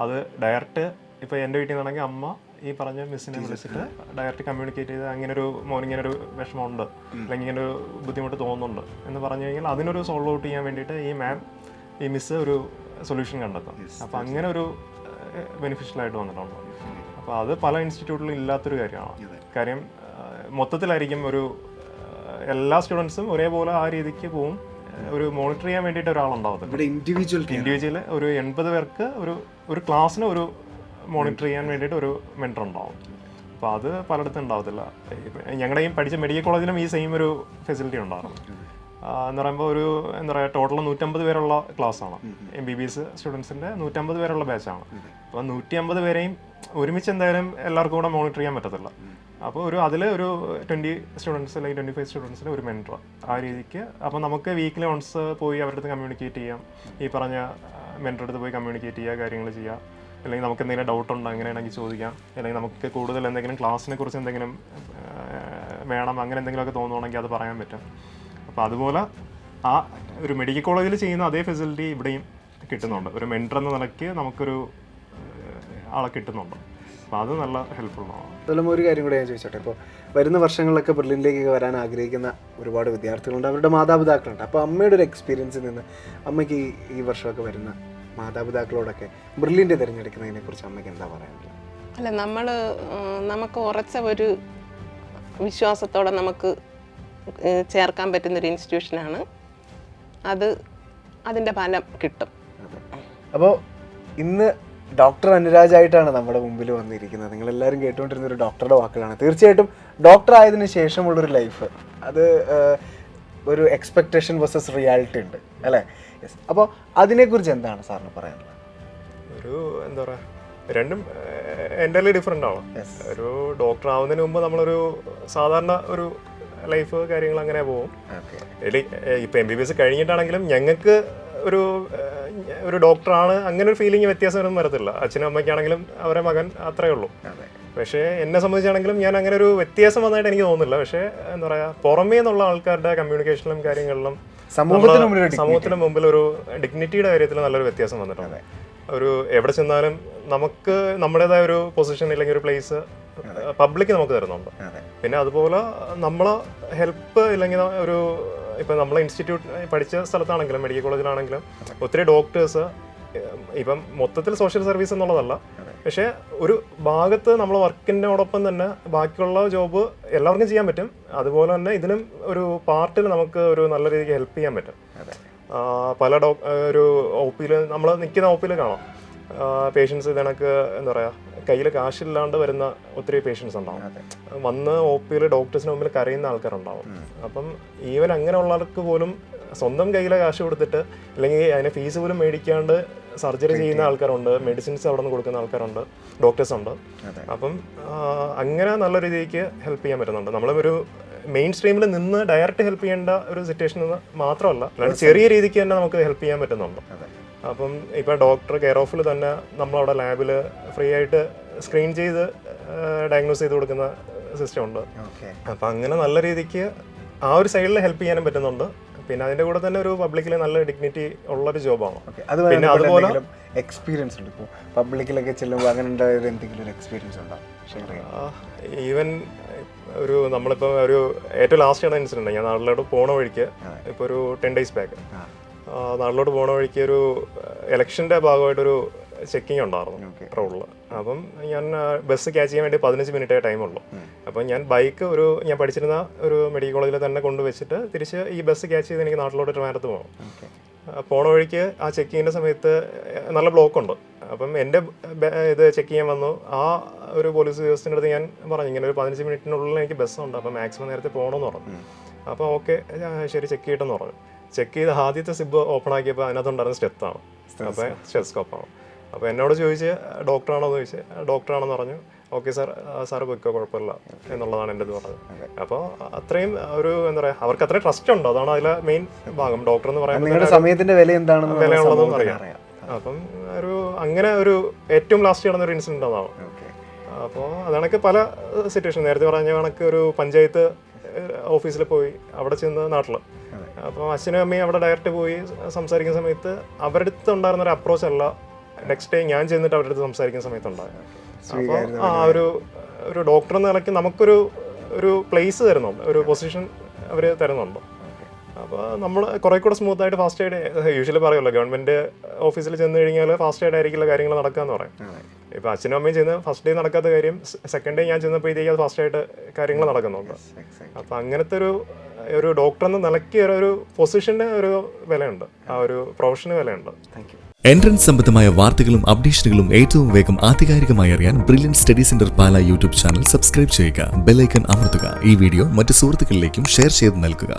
അത് ഡയറക്റ്റ് ഇപ്പോൾ എൻ്റെ വീട്ടിൽ നിന്നാണെങ്കിൽ അമ്മ ഈ പറഞ്ഞ മിസ്സിനെ വിളിച്ചിട്ട് ഡയറക്റ്റ് കമ്മ്യൂണിക്കേറ്റ് ചെയ്ത് അങ്ങനൊരു മോനിങ്ങനൊരു വിഷമമുണ്ട് അല്ലെങ്കിൽ ഇങ്ങനെ ഒരു ബുദ്ധിമുട്ട് തോന്നുന്നുണ്ട് എന്ന് പറഞ്ഞു കഴിഞ്ഞാൽ അതിനൊരു സോൾവ് ഔട്ട് ചെയ്യാൻ വേണ്ടിയിട്ട് ഈ മിസ്സ് ഒരു സൊല്യൂഷൻ കണ്ടെത്തും. അപ്പോൾ അങ്ങനെ ഒരു ബെനിഫിഷ്യലായിട്ട് വന്നിട്ടുണ്ട്. അപ്പോൾ അത് പല ഇൻസ്റ്റിറ്റ്യൂട്ടിലും ഇല്ലാത്തൊരു കാര്യമാണ്. കാര്യം മൊത്തത്തിലായിരിക്കും ഒരു എല്ലാ സ്റ്റുഡൻസും ഒരേപോലെ ആ രീതിക്ക് പോവും. ഒരു മോണിറ്റർ ചെയ്യാൻ വേണ്ടിയിട്ട് ഒരാളുണ്ടാവത്തില്ല. ഇൻഡിവിജ്വൽ ഒരു 80 പേർക്ക് ഒരു ക്ലാസ്സിന് ഒരു മോണിറ്റർ ചെയ്യാൻ വേണ്ടിയിട്ട് ഒരു മെൻറ്റർ ഉണ്ടാവും. അപ്പോൾ അത് പലയിടത്തും ഉണ്ടാവത്തില്ല. ഞങ്ങളുടെ ഈ പഠിച്ച മെഡിക്കൽ കോളേജിലും ഈ സെയിം ഒരു ഫെസിലിറ്റി ഉണ്ടായിരുന്നു. എന്ന് പറയുമ്പോൾ ഒരു എന്താ പറയുക, ടോട്ടൽ 150 പേരുള്ള ക്ലാസ്സാണ്. MBBS സ്റ്റുഡൻസിൻ്റെ 150 പേരുള്ള ബാച്ചാണ്. അപ്പോൾ 150 പേരെയും ഒരുമിച്ച് എന്തായാലും എല്ലാവർക്കും കൂടെ മോണിറ്റർ ചെയ്യാൻ പറ്റത്തില്ല. അപ്പോൾ അതിൽ ഒരു 20 സ്റ്റുഡൻസ് അല്ലെങ്കിൽ 25 സ്റ്റുഡൻസിന് ഒരു മെൻറ്റർ ആ രീതിക്ക്. അപ്പോൾ നമുക്ക് വീക്കിലി വൺസ് പോയി അവരുടെ അടുത്ത് കമ്മ്യൂണിക്കേറ്റ് ചെയ്യാം. ഈ പറഞ്ഞ മെൻറ്റർ അടുത്ത് പോയി കമ്മ്യൂണിക്കേറ്റ് ചെയ്യുക, കാര്യങ്ങൾ ചെയ്യുക. അല്ലെങ്കിൽ നമുക്ക് എന്തെങ്കിലും ഡൗട്ട് ഉണ്ടോ അങ്ങനെയാണെങ്കിൽ ചോദിക്കാം. അല്ലെങ്കിൽ നമുക്ക് കൂടുതൽ എന്തെങ്കിലും ക്ലാസ്സിനെ കുറിച്ച് എന്തെങ്കിലും വേണം അങ്ങനെ എന്തെങ്കിലുമൊക്കെ തോന്നുവാണെങ്കിൽ അത് പറയാൻ പറ്റും. അപ്പോൾ അതുപോലെ ആ ഒരു മെഡിക്കൽ കോളേജിൽ ചെയ്യുന്ന അതേ ഫെസിലിറ്റി ഇവിടെയും കിട്ടുന്നുണ്ട്. ഒരു മെൻറ്റർ എന്ന നിലയ്ക്ക് നമുക്കൊരു ആളെ കിട്ടുന്നുണ്ട്. അപ്പോൾ അത് നല്ല ഹെൽപ്ഫുള്ളാണ്. അതുപോലെ ഒരു കാര്യം കൂടെ ഞാൻ ചോദിച്ചോട്ടെ, ഇപ്പോൾ വരുന്ന വർഷങ്ങളിലൊക്കെ ബ്രില്യൻറ്റിലേക്ക് വരാൻ ആഗ്രഹിക്കുന്ന ഒരുപാട് വിദ്യാർത്ഥികളുണ്ട്, അവരുടെ മാതാപിതാക്കളുണ്ട്. അപ്പോൾ അമ്മയുടെ ഒരു എക്സ്പീരിയൻസിൽ നിന്ന് അമ്മയ്ക്ക് ഈ വർഷമൊക്കെ വരുന്ന മാതാപിതാക്കളോടൊക്കെ ബ്രില്യൻറ്റ് തിരഞ്ഞെടുക്കുന്നതിനെ കുറിച്ച് അമ്മയ്ക്ക് എന്താ പറയാനുള്ളത്? അല്ല, നമുക്ക് ഉറച്ച ഒരു വിശ്വാസത്തോടെ നമുക്ക് ചേർക്കാൻ പറ്റുന്നൊരു ഇൻസ്റ്റിറ്റ്യൂഷനാണ് അത്. അതിൻ്റെ ഫലം കിട്ടും. അപ്പോൾ ഇന്ന് ഡോക്ടർ അനുരാജായിട്ടാണ് നമ്മുടെ മുമ്പിൽ വന്നിരിക്കുന്നത്. നിങ്ങളെല്ലാവരും കേട്ടുകൊണ്ടിരുന്ന ഒരു ഡോക്ടറുടെ വാക്കുകളാണ്. തീർച്ചയായിട്ടും ഡോക്ടർ ആയതിനു ശേഷമുള്ളൊരു ലൈഫ്, അത് ഒരു എക്സ്പെക്റ്റേഷൻ വേഴ്സസ് റിയാലിറ്റി ഉണ്ട് അല്ലേ? യെസ്. അപ്പോൾ അതിനെക്കുറിച്ച് എന്താണ് സാറിന് പറയാനുള്ളത്? ഒരു എന്താ പറയുക, രണ്ടും എൻ്റർലി ഡിഫറെൻ്റ് ആണ്. ഒരു ഡോക്ടർ ആവുന്നതിന് മുമ്പ് നമ്മളൊരു സാധാരണ ഒരു ലൈഫ് കാര്യങ്ങൾ അങ്ങനെ പോകും. ഇപ്പം MBBS കഴിഞ്ഞിട്ടാണെങ്കിലും ഞങ്ങൾക്ക് ഒരു ഡോക്ടറാണ് അങ്ങനെ ഒരു ഫീലിംഗ് വ്യത്യാസമൊന്നും വരത്തില്ല. അച്ഛനും അമ്മയ്ക്കാണെങ്കിലും അവരുടെ മകൻ അത്രയേ ഉള്ളൂ. പക്ഷേ എന്നെ സംബന്ധിച്ചാണെങ്കിലും ഞാൻ അങ്ങനെ ഒരു വ്യത്യാസം വന്നായിട്ട് എനിക്ക് തോന്നുന്നില്ല. പക്ഷേ എന്താ പറയുക, പുറമേ നിന്നുള്ള ആൾക്കാരുടെ കമ്മ്യൂണിക്കേഷനിലും കാര്യങ്ങളിലും സമൂഹത്തിന് മുമ്പിൽ ഒരു ഡിഗ്നിറ്റിയുടെ കാര്യത്തിൽ നല്ലൊരു വ്യത്യാസം വന്നിട്ടുണ്ട്. ഒരു എവിടെ ചെന്നാലും നമുക്ക് നമ്മുടേതായ ഒരു പൊസിഷൻ അല്ലെങ്കിൽ ഒരു പ്ലേസ് പബ്ലിക് നമുക്ക് തരുന്നുണ്ട്. പിന്നെ അതുപോലെ നമ്മളെ ഹെൽപ്പ് ഇല്ലെങ്കിൽ ഒരു ഇപ്പം നമ്മളെ ഇൻസ്റ്റിറ്റ്യൂട്ട് പഠിച്ച സ്ഥലത്താണെങ്കിലും മെഡിക്കൽ കോളേജിലാണെങ്കിലും ഒത്തിരി ഡോക്ടേഴ്സ് ഇപ്പം മൊത്തത്തിൽ സോഷ്യൽ സർവീസ് എന്നുള്ളതല്ല, പക്ഷേ ഒരു ഭാഗത്ത് നമ്മൾ വർക്കിനോടൊപ്പം തന്നെ ബാക്കിയുള്ള ജോബ് എല്ലാവർക്കും ചെയ്യാൻ പറ്റും. അതുപോലെ തന്നെ ഇതിനും ഒരു പാർട്ടിൽ നമുക്ക് ഒരു നല്ല രീതിക്ക് ഹെൽപ്പ് ചെയ്യാൻ പറ്റും. പല ഒരു OP-യിൽ നമ്മൾ നിൽക്കുന്ന OP-യിൽ കാണാം പേഷ്യൻസ് ഇതണക്ക് എന്താ പറയുക, കയ്യിൽ കാശില്ലാണ്ട് വരുന്ന ഒത്തിരി പേഷ്യൻസ് ഉണ്ടാവും. വന്ന് OP-യിൽ ഡോക്ടേഴ്സിന് മുമ്പിൽ കരയുന്ന ആൾക്കാരുണ്ടാവും. അപ്പം ഈവൻ അങ്ങനെയുള്ളവർക്ക് പോലും സ്വന്തം കയ്യിലെ കാശ് കൊടുത്തിട്ട് അല്ലെങ്കിൽ അതിനെ ഫീസ് പോലും മേടിക്കാണ്ട് സർജറി ചെയ്യുന്ന ആൾക്കാരുണ്ട്, മെഡിസിൻസ് അവിടെ നിന്ന് കൊടുക്കുന്ന ആൾക്കാരുണ്ട്, ഡോക്ടേഴ്സ് ഉണ്ട്. അപ്പം അങ്ങനെ നല്ല രീതിക്ക് ഹെൽപ്പ് ചെയ്യാൻ പറ്റുന്നുണ്ട്. നമ്മളൊരു മെയിൻ സ്ട്രീമിൽ നിന്ന് ഡയറക്റ്റ് ഹെൽപ്പ് ചെയ്യേണ്ട ഒരു സിറ്റുവേഷൻ മാത്രമല്ല, അല്ലാണ്ട് ചെറിയ രീതിക്ക് തന്നെ നമുക്ക് ഹെൽപ്പ് ചെയ്യാൻ പറ്റുന്നുണ്ട്. അപ്പം ഇപ്പം ഡോക്ടർ കെയർ ഓഫിൽ തന്നെ നമ്മളവിടെ ലാബിൽ ഫ്രീ ആയിട്ട് സ്ക്രീൻ ചെയ്ത് ഡയഗ്നോസ് ചെയ്ത് കൊടുക്കുന്ന സിസ്റ്റം ഉണ്ട്. അപ്പം അങ്ങനെ നല്ല രീതിക്ക് ആ ഒരു സൈഡിൽ ഹെൽപ്പ് ചെയ്യാനും പറ്റുന്നുണ്ട്. പിന്നെ അതിന്റെ കൂടെ തന്നെ ഒരു പബ്ലിക്കിലെ നല്ല ഡിഗ്നിറ്റി ഉള്ളൊരു ജോബാണ്. പിന്നെ അതുപോലെ എക്സ്പീരിയൻസ് ഉണ്ട്? ഇപ്പോൾ പബ്ലിക്കിലൊക്കെ ചെല്ലുമ്പോൾ അങ്ങനെ ഉണ്ടായത് എന്തെങ്കിലും ഒരു എക്സ്പീരിയൻസ് ഉണ്ടോ ഷെയർ ചെയ്യാം? ഈവൻ ഒരു നമ്മളിപ്പോൾ ഒരു ഏറ്റവും ലാസ്റ്റ് ആണ് ഇൻസിഡൻറ്റ്. ഞാൻ നാട്ടിലോട്ട് പോണ വഴിക്ക് ഇപ്പോൾ ഒരു 10 days ബാക്ക് നാട്ടിലോട്ട് പോണ വഴിക്ക് ഒരു ഇലക്ഷൻ്റെ ഭാഗമായിട്ടൊരു ചെക്കിങ് ഉണ്ടായിരുന്നു റോഡിൽ. അപ്പം ഞാൻ ബസ് ക്യാച്ച് ചെയ്യാൻ വേണ്ടി 15 മിനിറ്റേ ടൈമുള്ളൂ. അപ്പം ഞാൻ ബൈക്ക് ഞാൻ പഠിച്ചിരുന്ന ഒരു മെഡിക്കൽ കോളേജിൽ തന്നെ കൊണ്ടുവച്ചിട്ട് തിരിച്ച് ഈ ബസ് ക്യാച്ച് ചെയ്ത് എനിക്ക് നാട്ടിലോട്ട് ട്രിവാൻഡ്രത്ത് പോകണം. പോണ വഴിക്ക് ആ ചെക്കിങ്ങിൻ്റെ സമയത്ത് നല്ല ബ്ലോക്ക് ഉണ്ട്. അപ്പം എൻ്റെ ഇത് ചെക്ക് ചെയ്യാൻ വന്നു. ആ ഒരു പോലീസ് ഉദ്യോഗസ്ഥൻ്റെ അടുത്ത് ഞാൻ പറഞ്ഞു ഇങ്ങനെ ഒരു 15 മിനിറ്റിനുള്ളിൽ എനിക്ക് ബസ്സുണ്ട്, അപ്പം മാക്സിമം നേരത്തെ പോകണമെന്ന് പറഞ്ഞു. അപ്പോൾ ഓക്കെ ശരി ചെക്ക് ചെയ്യട്ടെന്ന് പറഞ്ഞു. ചെക്ക് ചെയ്ത് ആദ്യത്തെ സിബ് ഓപ്പൺ ആക്കിയപ്പോൾ അതിനകത്തുണ്ടായിരുന്ന സ്റ്റെത്താണ്, അപ്പോൾ സ്റ്റെസ്കോപ്പാണ്. അപ്പോൾ എന്നോട് ചോദിച്ച് ഡോക്ടറാണോ എന്ന് ചോദിച്ച് ഡോക്ടറാണെന്ന് പറഞ്ഞു. ഓക്കെ സാറ് പൊയ്ക്കോ കുഴപ്പമില്ല എന്നുള്ളതാണ് എൻ്റെ ഇത് പറഞ്ഞത്. അപ്പോൾ അത്രയും ഒരു എന്താ പറയുക അവർക്ക് അത്രയും ട്രസ്റ്റ് ഉണ്ട്. അതാണ് അതിലെ മെയിൻ ഭാഗം. ഡോക്ടർ എന്ന് പറയുമ്പോൾ സമയത്തിന്റെ വിലയുള്ളതെന്ന് അറിയാം. അപ്പം അങ്ങനെ ഒരു ഏറ്റവും ലാസ്റ്റ് നടന്നൊരു ഇൻസിഡന്റ് അതാണ്. അപ്പോൾ അതാണൊക്കെ പല സിറ്റുവേഷൻ നേരത്തെ പറഞ്ഞ കണക്ക് ഒരു പഞ്ചായത്ത് ഓഫീസിൽ പോയി അവിടെ ചെന്ന് നാട്ടിൽ. അപ്പോൾ അച്ഛനും അമ്മയും അവിടെ ഡയറക്റ്റ് പോയി സംസാരിക്കുന്ന സമയത്ത് അവരുടെ അടുത്ത് ഉണ്ടായിരുന്ന ഒരു അപ്രോച്ച് അല്ല നെക്സ്റ്റ് ഡേ ഞാൻ ചെന്നിട്ട് അവരുടെ അടുത്ത് സംസാരിക്കുന്ന സമയത്തുണ്ടായി. അപ്പോൾ ആ ഒരു ഡോക്ടർ എന്ന നിലയ്ക്ക് നമുക്കൊരു പ്ലേസ് തരുന്നുണ്ട്, ഒരു പൊസിഷൻ അവർ തരുന്നുണ്ട്. അപ്പോൾ നമ്മൾ കുറേ കൂടെ സ്മൂത്ത് ആയിട്ട് ഫാസ്റ്റ് ആയിട്ട് യൂഷ്വലി പറയുമല്ലോ ഗവൺമെൻറ് ഓഫീസിൽ ചെന്ന് കഴിഞ്ഞാൽ ഫാസ്റ്റ് ആയിട്ട് ആയിരിക്കില്ല കാര്യങ്ങൾ നടക്കാന്ന് പറയും. ഇപ്പോൾ അച്ഛനും അമ്മയും ചെന്ന് ഫസ്റ്റ് ഡേ നടക്കാത്ത കാര്യം സെക്കൻഡ് ഡേ ഞാൻ ചെന്നപ്പോഴത്തേക്ക് അത് ഫാസ്റ്റ് ആയിട്ട് കാര്യങ്ങൾ നടക്കുന്നുണ്ട്. അപ്പോൾ അങ്ങനത്തെ ഒരു ഡോക്ടർ എന്ന നിലയ്ക്ക് ഒരു പൊസിഷന് ഒരു വിലയുണ്ട്, ആ ഒരു പ്രൊഫഷന് വിലയുണ്ട്. എൻട്രൻസ് സംബന്ധമായ വാർത്തകളും അപ്ഡേഷനുകളും ഏറ്റവും വേഗം ആധികാരികമായി അറിയാൻ ബ്രില്യൻറ്റ് സ്റ്റഡി സെന്റർ പാല യൂട്യൂബ് ചാനൽ സബ്സ്ക്രൈബ് ചെയ്യുക, ബെൽ ഐക്കൺ അമർത്തുക. ഈ വീഡിയോ മറ്റ് സുഹൃത്തുക്കളിലേക്കും ഷെയർ ചെയ്ത് നൽകുക.